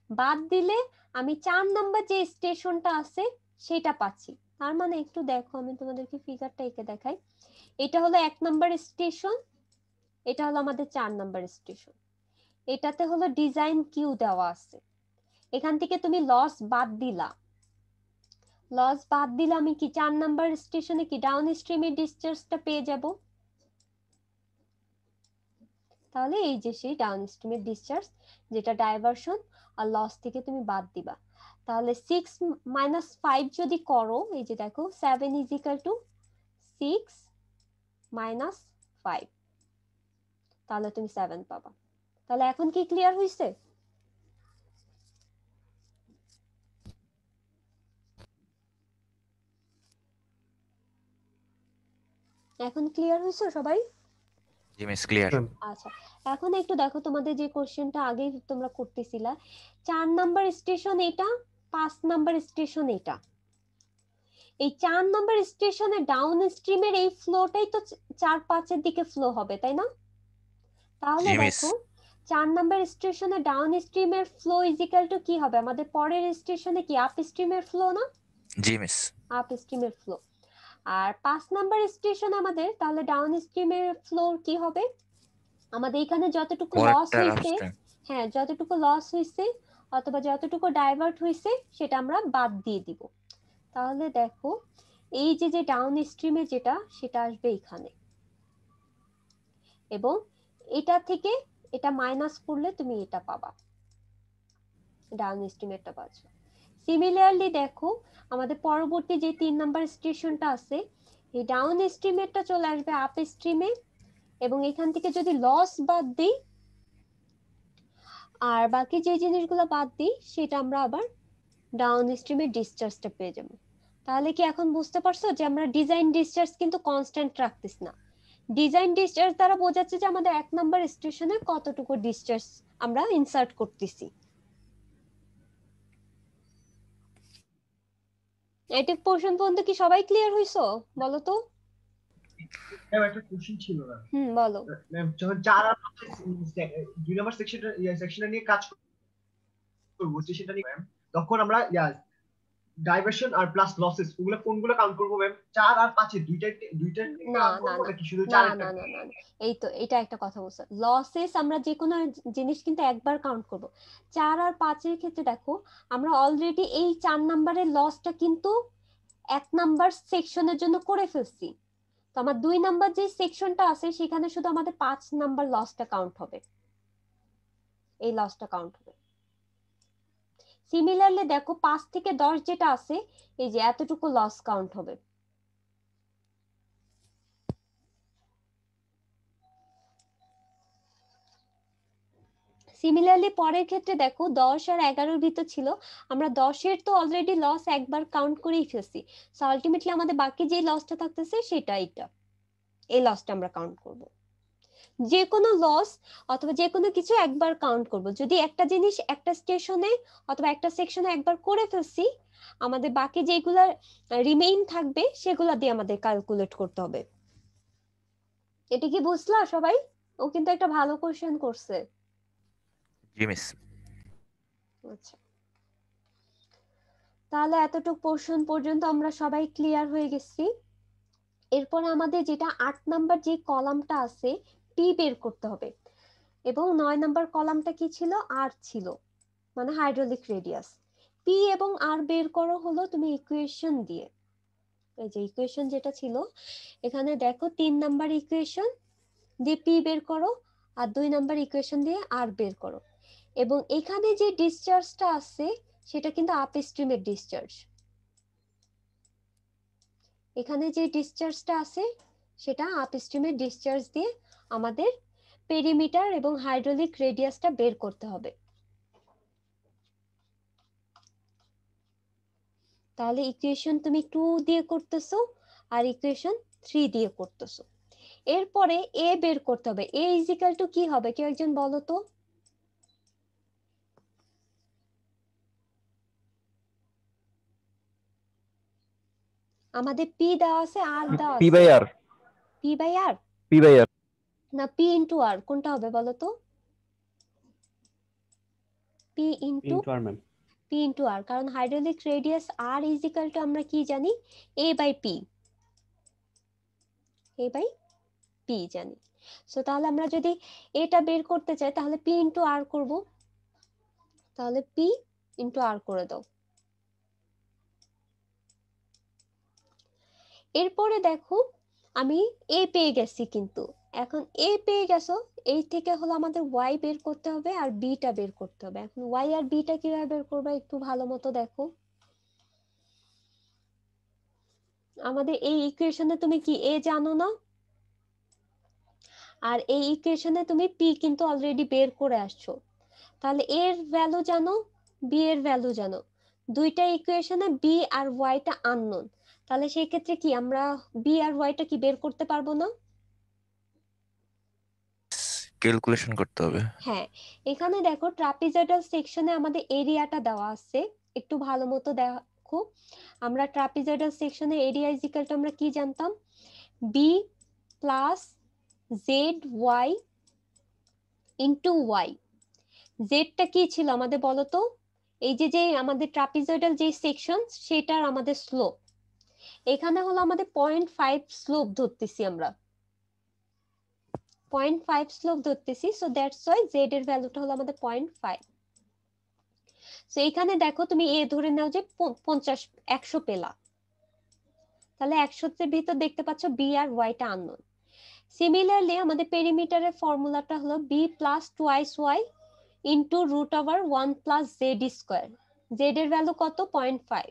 বাদ দিলে আমি 4 নাম্বার যে স্টেশনটা আছে সেটা পাচ্ছি। তার মানে একটু দেখো, আমি তোমাদেরকে ফিগারটা এঁকে দেখাই। এটা হলো 1 নাম্বার স্টেশন, এটা হলো আমাদের 4 নাম্বার স্টেশন। এটাতে হলো ডিজাইন কিউ দেওয়া আছে, এখান থেকে তুমি লস বাদ দিলা, লস বাদ দিলে আমি কি 4 নাম্বার স্টেশনে কি ডাউন স্ট্রিমের ডিসচার্জটা পেয়ে যাব। তাহলে এই যে সেই ডাউন স্ট্রিমের ডিসচার্জ যেটা ডাইভারশন আর লস থেকে তুমি বাদ দিবা। তাহলে 6 - 5 যদি করো, এই যে দেখো 7 = 6 - 5, তাহলে তুমি 7 পাবা। তাহলে এখন কি ক্লিয়ার হইছে? এখন ক্লিয়ার হইছে সবাই? জি মিস ক্লিয়ার। আচ্ছা, এখন একটু দেখো তোমাদের যে কোশ্চেনটা আগে তোমরা করতেছিলা, 4 নাম্বার স্টেশন এটা, 5 নাম্বার স্টেশন এটা। এই 4 নাম্বার স্টেশনে ডাউন স্ট্রিমের এই ফ্লোটাই তো 4-5 এর দিকে ফ্লো হবে, তাই না? তাহলে জি মিস। দেখো 4 নাম্বার স্টেশনে ডাউন স্ট্রিমের ফ্লো ইজিক্যাল টু কি হবে? আমাদের পরের স্টেশনে কি আপ স্ট্রিমের ফ্লো না? জি মিস। আপ স্ট্রিমের ফ্লো। আর 5 নাম্বার স্টেশন আমাদের তাহলে ডাউন স্ট্রিমের ফ্লো কি হবে? আমাদের এখানে যতটুকু লস পরেরটা হইছে, আপস্ট্রিম। হ্যাঁ যতটুকু লস হইছে অথবা যতটুকু ডাইভার্ট হইছে সেটা আমরা বাদ দিয়ে দিব। তাহলে দেখো এই যে যে ডাউন স্ট্রিমে যেটা সেটা আসবে এখানে, এবং এটা থেকে এটা মাইনাস করলে তুমি এটা পাবা, ডাউন স্ট্রিমেরটা পাচ্ছ। সিমিলারলি দেখো আমাদের পরবর্তী যে 3 নাম্বার স্টেশনটা আছে এই ডাউন স্ট্রিমেরটা চলে আসবে আপ স্ট্রিমে, এবং এখান থেকে যদি লস বাদ দিই আর বাকি যে জিনিসগুলো বাদ দিই সেটা আমরা আবার ডাউন স্ট্রিমে ডিসচার্জটা পেয়ে যাবো। তাহলে কি এখন বুঝতে পারছো যে আমরা ডিজাইন ডিসচার্জ কিন্তু কনস্ট্যান্ট রাখতেছি না। ডিজাইন ডিসচার্জ দ্বারা বোঝাচ্ছে যে আমাদের 1 নাম্বার স্টেশনে কতটুকু ডিসচার্জ আমরা ইনসার্ট করতেছি। এটি পোরশন পর্যন্ত কি সবাই ক্লিয়ার হইছো বলো তো? ম্যাম একটা কোশ্চেন ছিল না বলো। ম্যাম যখন 4 আর 2 নম্বর সেকশনটা নিয়ে কাজ করব সেটা নিয়ে ম্যাম, তখন আমরা ডাইভারশন আর প্লাস লসেস ওগুলো কোনগুলো কাউন্ট করব ম্যাম? 4 আর 5 এর দুইটা না কাউন্ট না করব না নাকি শুধু না 4 না না না না। এই তো এটা একটা কথা বলছো, লসেস আমরা যে কোনো জিনিস কিন্তু একবার কাউন্ট করব। 4 আর 5 এর ক্ষেত্রে দেখো আমরা অলরেডি এই 4 নাম্বারের লসটা কিন্তু 1 নাম্বার সেকশনের জন্য করে ফেলছি। তো আমার 2 নাম্বার যে সেকশনটা আছে সেখানে শুধু আমাদের 5 নাম্বার লসটা কাউন্ট হবে, এই লসটা কাউন্ট হবে। সিমিলারলি দেখো 5 থেকে 10 যেটা আছে এই যে এতটুকু লস কাউন্ট হবে। সিমিলারলি পরের ক্ষেত্রে দেখো 10 আর 11 এর ভিতর ছিল, আমরা 10 এর তো অলরেডি লস একবার কাউন্ট করেই ফেলছি। সো আলটিমেটলি আমাদের বাকি যে লসটা থাকতেছে সেটা এটা, এই লসটা আমরা কাউন্ট করব। যে কোনো লস অথবা যে কোনো কিছু একবার কাউন্ট করব। যদি একটা জিনিস একটা স্টেশনে অথবা একটা সেকশনে একবার করে ফেলছি, আমাদের বাকি যেগুলা রিমেইন থাকবে সেগুলা দিয়ে আমাদের ক্যালকুলেট করতে হবে। এটা কি বুঝলা সবাই? ও কিন্তু একটা ভালো কোশ্চেন করছে। জি মিস। আচ্ছা, তাহলে এতটুকু পোর্শন পর্যন্ত আমরা সবাই ক্লিয়ার হয়ে গেছি। এরপর আমাদের যেটা 8 নাম্বার যে কলামটা আছে পি বের করতে হবে, এবং 9 নাম্বার কলামটা কি ছিল? আর ছিল, মানে হাইড্রোলিক রেডিয়াস। পি এবং আর বের করো হলো তুমি ইকুয়েশন দিয়ে। এই যে ইকুয়েশন যেটা ছিল এখানে দেখো 3 নাম্বার ইকুয়েশন দিয়ে পি বের করো আর 2 নাম্বার ইকুয়েশন দিয়ে আর বের করো। এবং এখানে যে ডিসচার্জটা আছে সেটা কিন্তু আপ স্ট্রিমের ডিসচার্জ। এখানে যে ডিসচার্জটা আছে সেটা আপ স্ট্রিমের ডিসচার্জ দিয়ে আমাদের পেরিমিটার এবং হাইড্রোলিক রেডিয়াসটা বের করতে হবে। তাহলে ইকুয়েশন তুমি 2 দিয়ে করতেছো আর ইকুয়েশন 3 দিয়ে করতেছো। এরপরে এ বের করতে হবে। এ ইজিক্যাল টু কি হবে কেউ একজন বলো তো? আমাদের পি দেওয়া আছে আর দেওয়া পি আছে। By R. P by R P by R না পি ইনটু আর, কোনটা হবে বলো তো? P into R ma'am. P into R, কারণ hydraulic radius R is equal to আমরা কি জানি? A by P, A by P জানি। সো তাহলে আমরা যদি এটা বের করতে চাই তাহলে পি ইনটু আর করব। তাহলে পি ইনটু আর করে দাও। এরপরে দেখো আমি এ পেয়ে গেছি, কিন্তু এখন এ পেয়ে গেছো, এই থেকে হলো আমাদের ওয়াই বের করতে হবে আর বিটা বের করতে হবে। এখন ওয়াই আর বিটা কিভাবে বের করবে একটু ভালো মতো দেখো। আমাদের এই ইকুয়েশনে তুমি কি এ জানো না, আর এই ইকুয়েশনে তুমি পি কিন্তু অলরেডি বের করে আসছো। তাহলে এর ভ্যালু জানো, বি এর ভ্যালু জানো, দুইটা ইকুয়েশনে বি আর ওয়াইটা আননোন। তাহলে সেই ক্ষেত্রে কি আমরা বি আর ওয়াইটা কি বের করতে পারবো না? ক্যালকুলেশন করতে হবে। হ্যাঁ, এখানে দেখো ট্রাপিজয়েডাল সেকশনে আমাদের এরিয়াটা দেওয়া আছে, একটু ভালো মতো দেখো। আমরা ট্রাপিজয়েডাল সেকশনে এরিয়া ইজ ইকুয়াল টু আমরা কি জানতাম? B plus Z Y into Y. জেডটা কি ছিল আমাদের বলো তো? এই যে যে আমাদের ট্রাপিজয়েডাল যে সেকশন সেটার আমাদের স্লোপ। এখানে হলো আমাদের 0.5 স্লোপ ধরতেছি আমরা, 0.5 স্লোপ ধরতেছি। সো দ্যাটস ওয়াই জেড এর ভ্যালুটা হলো আমাদের 0.5। সো এখানে দেখো তুমি এ ধরে নাও যে 50 100 পেলা, তাহলে 100 এর ভিতর দেখতে পাচ্ছ বি আর ওয়াইটা আননোন। সিমিলারলি আমাদের পেরিমিটারের ফর্মুলাটা হলো b plus twice y into root over 1 plus z square. Z এর ভ্যালু কত? 0.5।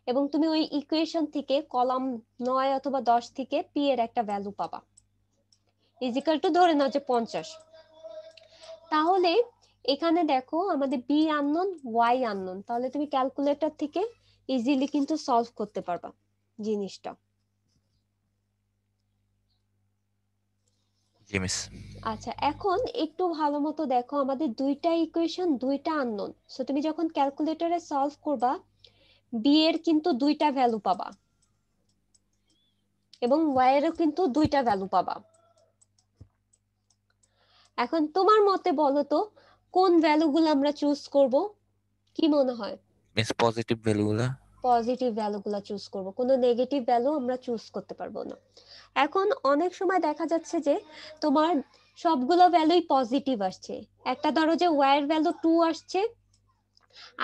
এবং তুমি ওই ইকুয়েশন থেকে কলাম 9 অথবা 10 থেকে পি এর একটা ভ্যালু পাবা, ইজিক্যাল টু ধরে নাও যে 50। তাহলে এখানে দেখো আমাদের বি আননোন, ওয়াই আননোন, তাহলে তুমি ক্যালকুলেটর থেকে ইজিলি কিন্তু সলভ করতে পারবা জিনিসটা। জি মিস। আচ্ছা, এখন একটু ভালো মতো দেখো, আমাদের দুইটা ইকুয়েশন, দুইটা আননোন। সো তুমি যখন ক্যালকুলেটরে সলভ করবা, বি এর কিন্তু দুইটা ভ্যালু পাবা এবং ওয়াই এরও কিন্তু দুইটা ভ্যালু পাবা। এখন তোমার মতে বলো তো কোন ভ্যালুগুলো আমরা চুজ করব, কি মনে হয়? মিস পজিটিভ ভ্যালুগুলা। পজিটিভ ভ্যালুগুলো চুজ করব, কোনো নেগেটিভ ভ্যালু আমরা চুজ করতে পারবো না। এখন অনেক সময় দেখা যাচ্ছে যে তোমার সবগুলো ভ্যালুই পজিটিভ আসছে। একটা ধরো যে ওয়াই এর ভ্যালু 2 আসছে,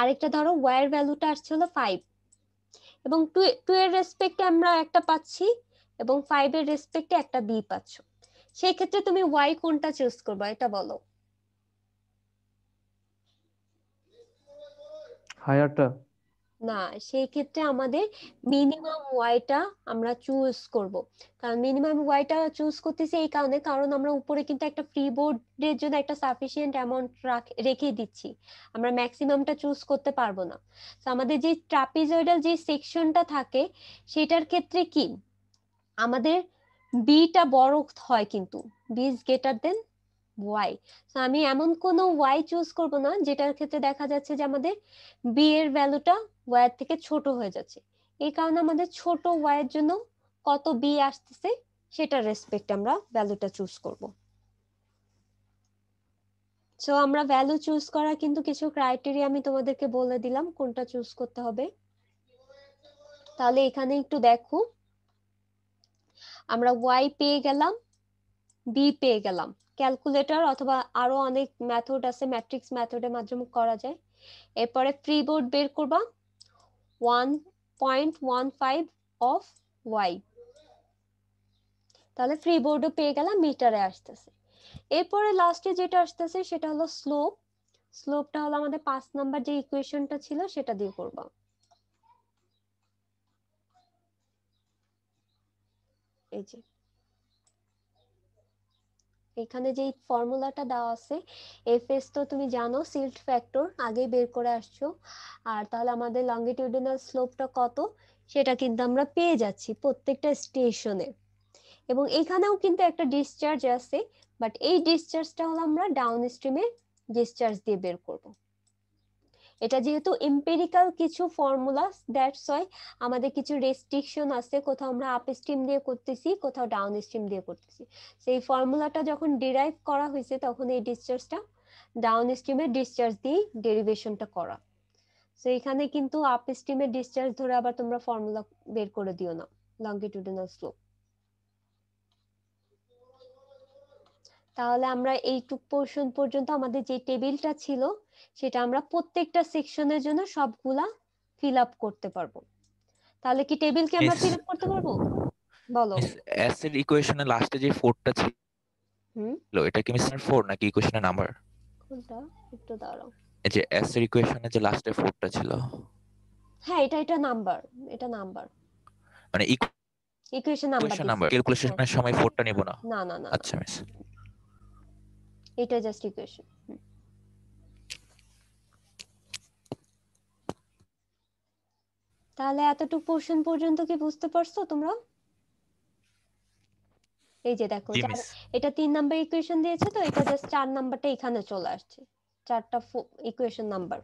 আরেকটা ধরো ওয়াই এর ভ্যালুটা আসছে হলো 5, এবং 2 এর রেসপেক্টে আমরা একটা পাচ্ছি এবং 5 এর রেসপেক্টে একটা বি পাচ্ছ। সেই ক্ষেত্রে তুমি ওয়াই কোনটা চুজ করবে এটা বলো। হায়ারটা। না, সেই ক্ষেত্রে আমাদের মিনিমাম ওয়াইটা আমরা চুজ করব। কারণ মিনিমাম ওয়াইটা চুজ করতেছি এই কারণে, কারণ আমরা উপরে কিন্তু একটা ফ্রি বোর্ডের জন্য একটা সাফিসিয়েন্ট অ্যামাউন্ট রেখে দিচ্ছি, আমরা ম্যাক্সিমামটা চুজ করতে পারবো না। তো আমাদের যে ট্রাপিজয়েডাল যে সেকশনটা থাকে সেটার ক্ষেত্রে কি আমাদের বিটা বড় হয়, কিন্তু b is greater than y. তো আমি এমন কোনো ওয়াই চুজ করব না যেটার ক্ষেত্রে দেখা যাচ্ছে যে আমাদের বি এর ভ্যালুটা ওয়াই এর থেকে ছোট হয়ে যাচ্ছে। এই কারণে আমাদের ছোট ওয়াই এর জন্য কত বি আসতেছে সেটার রেসপেক্ট আমরা ভ্যালুটা চুজ করব। সো আমরা ভ্যালু চুজ করার কিন্তু কিছু ক্রাইটেরিয়া আমি তোমাদেরকে বলে দিলাম কোনটা চুজ করতে হবে। তাহলে এখানে একটু দেখো, আমরা ওয়াই পেয়ে গেলাম, বি পেয়ে গেলাম। ক্যালকুলেটর অথবা আরো অনেক মেথড আছে, ম্যাট্রিক্স মেথডের মাধ্যমে করা যায়। এরপরে ফ্রি বোর্ড বের করবা 1.15 অফ ওয়াই, তাহলে ফ্রি বোর্ডও পেয়ে গেলাম, মিটারে আসতেছে। এরপরে লাস্টে যেটা আসতেছে সেটা হলো স্লোপ। স্লোপটা হলো আমাদের 5 নাম্বার যে ইকুয়েশনটা ছিল সেটা দিয়ে করবা। এই যে এখানে যে ফর্মুলাটা দেওয়া আছে, এফএস তো তুমি জানো, সিল্ট ফ্যাক্টর আগেই বের করে আসছো। আর তাহলে আমাদের লঙ্গিটিউডিনাল স্লোপটা কত সেটা কিন্তু আমরা পেয়ে যাচ্ছি প্রত্যেকটা স্টেশনে। এবং এখানেও কিন্তু একটা ডিসচার্জ আছে, বাট এই ডিসচার্জটা হলো আমরা ডাউন স্ট্রিমে ডিসচার্জ দিয়ে বের করব। এটা যেহেতু এম্পিরিক্যাল কিছু ফর্মুলা, দ্যাটস ওয়াই আমাদের কিছু রেস্ট্রিকশন আছে, কোথাও আমরা আপ স্ট্রিম দিয়ে করতেছি, কোথাও ডাউন স্ট্রিম দিয়ে করতেছি। সেই ফর্মুলাটা যখন ডিরাইভ করা হয়েছে তখন এই ডিসচার্জটা ডাউন স্ট্রিমে ডিসচার্জ দিয়ে ডেরিভেশনটা করা। তো এখানে কিন্তু আপ স্ট্রিমে ডিসচার্জ ধরে আবার তোমরা ফর্মুলা বের করে দিও না লঙ্গিটিউডিনাল স্লোপ। তাহলে আমরা এইটুক পোর্শন পর্যন্ত আমাদের যে টেবিলটা ছিল সেটা আমরা প্রত্যেকটা সেকশনের জন্য সবগুলা ফিল আপ করতে পারবো। তাহলে কি টেবিলকে আমরা মিস ফিল আপ করতে পারবো? বলো। মিস এস এর ইকুয়েশনে লাস্টে যে 4টা ছিল হুম, এটা কি মিস 4 নাকি ইকুয়েশনের নাম্বার? কোনটা? একটু দাঁড়াও। এই যে এস এর ইকুয়েশনে যে লাস্টে 4টা ছিল, হ্যাঁ, এটা নাম্বার, এটা নাম্বার, মানে ইকুয়েশন নাম্বার ইকুয়েশন দিছি। নাম্বার, হ্যাঁ, ক্যালকুলেশনের সময় 4টা নিব না? না না না না, আচ্ছা মিস। এটা জাস্ট ইকুয়েশন। তাহলে এতটুকু পোর্শন পর্যন্ত কি বুঝতে পারছো তোমরা? এই যে দেখো, জি মিস। এটা 3 নাম্বার ইকুয়েশন দিয়েছে, তো এটা জাস্ট 4 নাম্বারটা এখানে চলে আসছে, 4টা ইকুয়েশন নাম্বার।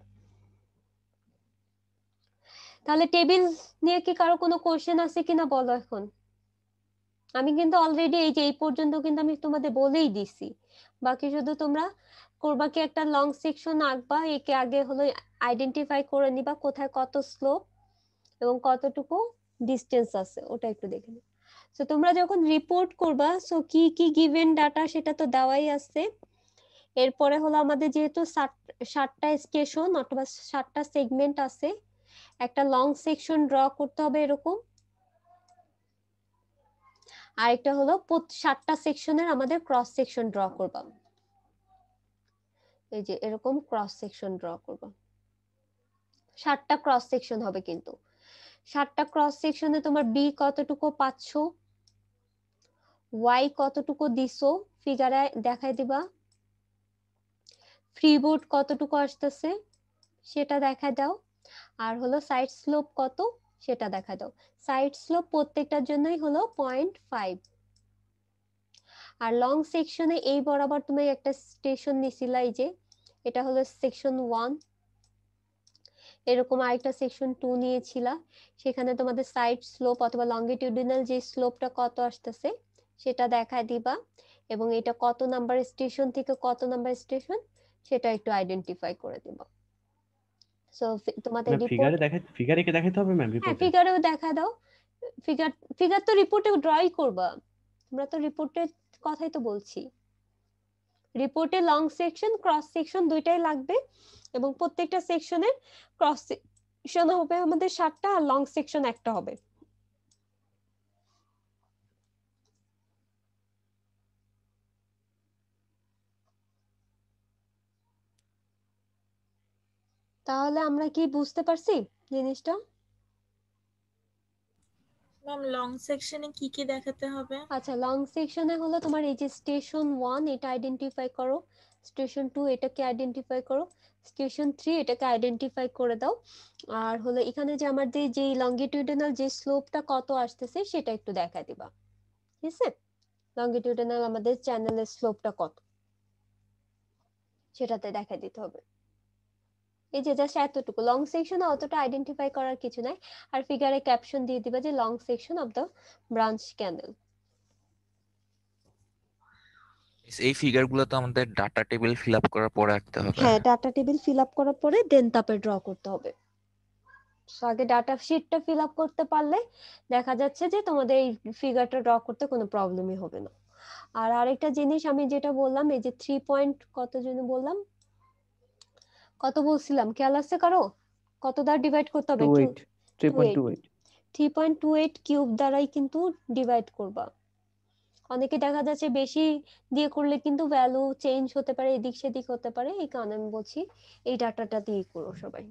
তাহলে টেবিল নিয়ে কি কারো কোনো কোশ্চেন আছে কিনা বলো এখন। আমি কিন্তু অলরেডি এই যে এই পর্যন্ত কিন্তু আমি তোমাদের বলেই দিছি, বাকি শুধু তোমরা করবা কি একটা লং সেকশন আঁকবা, একে আগে হলো আইডেন্টিফাই করে নিবা কোথায় কত স্লোপ এবং কতটুকু ডিসটেন্স আছে, ওটা একটু দেখে নিও। সো তোমরা যখন রিপোর্ট করবা, সো কি কি গিভেন ডাটা সেটা তো দেওয়াই আছে। এরপরে হলো আমাদের যেহেতু 7টা স্টেশন অথবা 7টা সেগমেন্ট আছে, একটা লং সেকশন ড্র করতে হবে এরকম। আরেকটা হলো 7টা সেকশনের আমাদের ক্রস সেকশন ড্র করবা, এই যে এরকম ক্রস সেকশন ড্র করবা। 7টা ক্রস সেকশন হবে কিন্তু। 7টা ক্রস সেকশনে তোমার বি কতটুকু পাচ্ছো, ওয়াই কতটুকু দিছো ফিগারে দেখাই দিবা, ফ্রিবোর্ড কতটুকু আসতেছে সেটা দেখা দাও, আর হলো সাইড স্লোপ কত সেটা দেখা দাও। সাইড স্লোপ প্রত্যেকটার জন্যই হলো 0.5। আর লং সেকশনে এই বরাবর তুমি একটা স্টেশন নিছিলা, এই যে এটা হলো সেকশন 1, এরকম আরেকটা সেকশন 2 নিয়েছিলা, সেখানে তোমাদের সাইড স্লোপ অথবা লঙ্গিটিউডিনাল যে স্লোপটা কত আসতেছে সেটা দেখায় দিবা, এবং এটা কত নাম্বার স্টেশন থেকে কত নাম্বার স্টেশন সেটা একটু আইডেন্টিফাই করে দিবা। সো তোমাদের রিপোর্ট, ফিগারে কি দেখাইতে হবে ম্যাম হ্যাঁ রিপোর্টে? ফিগারেও দেখা দাও। ফিগার তো রিপোর্টে ড্রই করবা, আমরা তো রিপোর্টের কথাই তো বলছি। রিপোর্টে লং সেকশন ক্রস সেকশন দুইটাই লাগবে, এবং প্রত্যেকটা সেকশনের ক্রস সেকশন হবে আমাদের 7টা আর লং সেকশন একটা হবে। তাহলে আমরা কি বুঝতে পারছি জিনিসটা? ম্যাম লং সেকশনে কি কি দেখাতে হবে? আচ্ছা, লং সেকশনে হলো তোমার এই যে স্টেশন 1 এটা আইডেন্টিফাই করো, স্টেশন 2 এটাকে আইডেন্টিফাই করো, স্টেশন 3 এটাকে আইডেন্টিফাই করে দাও, আর হলো এখানে যে আমাদের যে লঙ্গিটিউডিনাল যে স্লোপটা কত আসতেছে সেটা একটু দেখাই দিবা, ঠিক আছে? লঙ্গিটিউডিনাল আমাদের চ্যানেলের স্লোপটা কত সেটাতে দেখাই দিতে হবে। এই যে জাস্ট এতটুকু, লং সেকশনে অতটা আইডেন্টিফাই করার কিছু নাই। আর ফিগারে ক্যাপশন দিয়ে দিবা যে long section of the branch canal. এই ফিগারগুলো তো আমাদের ডাটা টেবিল ফিল আপ করার পরে আঁকতে হবে। হ্যাঁ, ডাটা টেবিল ফিল আপ করার পরে দেন তারপরে ড্র করতে হবে। সো আগে ডাটা শিটটা ফিল আপ করতে পারলে দেখা যাচ্ছে যে তোমাদের এই ফিগারটা ড্র করতে কোনো প্রবলেমই হবে না। আর আরেকটা জিনিস আমি যেটা বললাম, এই যে 3 পয়েন্ট কত জন বললাম, কত বলছিলাম খেয়াল আছে কারো? কত দ্বারা ডিভাইড করতে হবে? 3.28 3.28 কিউব দ্বারাই কিন্তু ডিভাইড করবা। অনেকে দেখা যাচ্ছে বেশি দিয়ে করলে কিন্তু ভ্যালু চেঞ্জ হতে পারে, এদিক সেদিক হতে পারে, এই কারণে আমি বলছি এই ডাটাটা দিয়ে করো সবাই।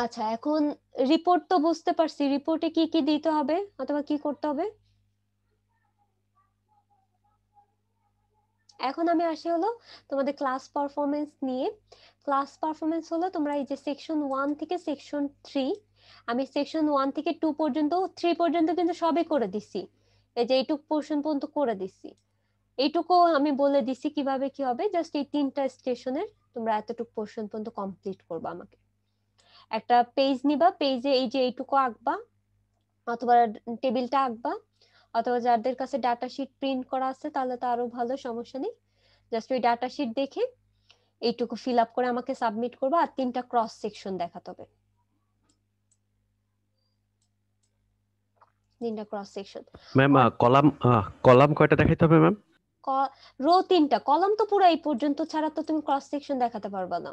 আচ্ছা, এখন রিপোর্ট তো বুঝতে পারছি, রিপোর্টে কি কি দিতে হবে অথবা কি করতে হবে। এখন আমি আসি হলো তোমাদের ক্লাস পারফরমেন্স নিয়ে। ক্লাস পারফরমেন্স হলো তোমরা এই যে সেকশন 1 থেকে সেকশন 3, আমি সেকশন 1 থেকে 2 পর্যন্ত 3 পর্যন্ত কিন্তু সবই করে দিছি, এই যে এইটুক পোর্শন পর্যন্ত করে দিছি। এইটুকু আমি বলে দিছি কিভাবে কি হবে, জাস্ট এই 3টা স্টেশনের তোমরা এতটুকু পোর্শন পর্যন্ত কমপ্লিট করবা। আমাকে একটা পেজ নিবা, পেজে এই যে এইটুকু আঁকবা অথবা টেবিলটা আঁকবা, অথবা যাদের কাছে ডাটা শিট প্রিন্ট করা আছে তাহলে তো আরো ভালো, সমস্যা নেই। জাস্ট ওই ডাটা শিট দেখে এইটুকু ফিল আপ করে আমাকে সাবমিট করবা, আর 3টা ক্রস সেকশন দেখাতে হবে, 3টা ক্রস সেকশন। ম্যাম কলাম কয়টা দেখাইতে হবে ম্যাম? রো 3টা, কলাম তো পুরো এই পর্যন্ত ছাড়া তো তুমি ক্রস সেকশন দেখাতে পারবা না।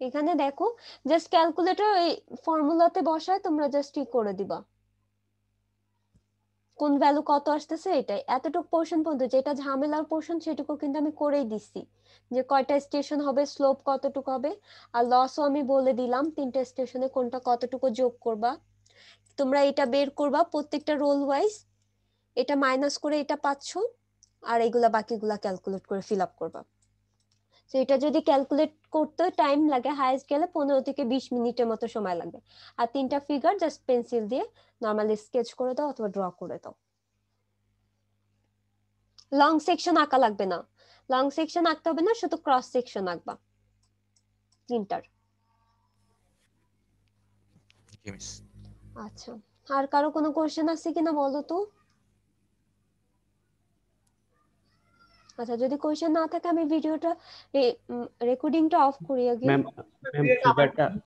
এখানে দেখো জাস্ট ক্যালকুলেটর এই ফর্মুলাতে বসায় তোমরা জাস্ট ই করে দিবা কোন ভ্যালু কত আসতেছে, এটাই এতটুকু পোর্শন পর্যন্ত যেটা ঝামেলার পোর্শন সেটুকু কিন্তু আমি করেই দিচ্ছি, যে কয়টা স্টেশন হবে, স্লোপ কতটুকু হবে, আর লসও আমি বলে দিলাম 3টা স্টেশনে কোনটা কতটুকু যোগ করবা। তোমরা এটা বের করবা প্রত্যেকটা রোল ওয়াইজ, এটা মাইনাস করে এটা পাচ্ছ, আর এগুলা বাকিগুলা ক্যালকুলেট করে ফিল আপ করবা। তো এটা যদি ক্যালকুলেট করতে টাইম লাগে হাইয়েস্ট গেলে 15 থেকে 20 মিনিটের মতো সময় লাগবে। আর 3টা ফিগার জাস্ট পেন্সিল দিয়ে নরমালি স্কেচ করে দাও অথবা ড্র করে দাও। লং সেকশন আঁকা লাগবে না, লং সেকশন আঁকতে হবে না, শুধু ক্রস সেকশন আঁকবা 3টার। আচ্ছা, আর কারো কোনো কোশ্চেন আছে কিনা বলো তো। আচ্ছা, যদি কোশ্চেন না থাকে আমি ভিডিওটা রেকর্ডিংটা অফ করি আগে। ম্যাম ফিগারটা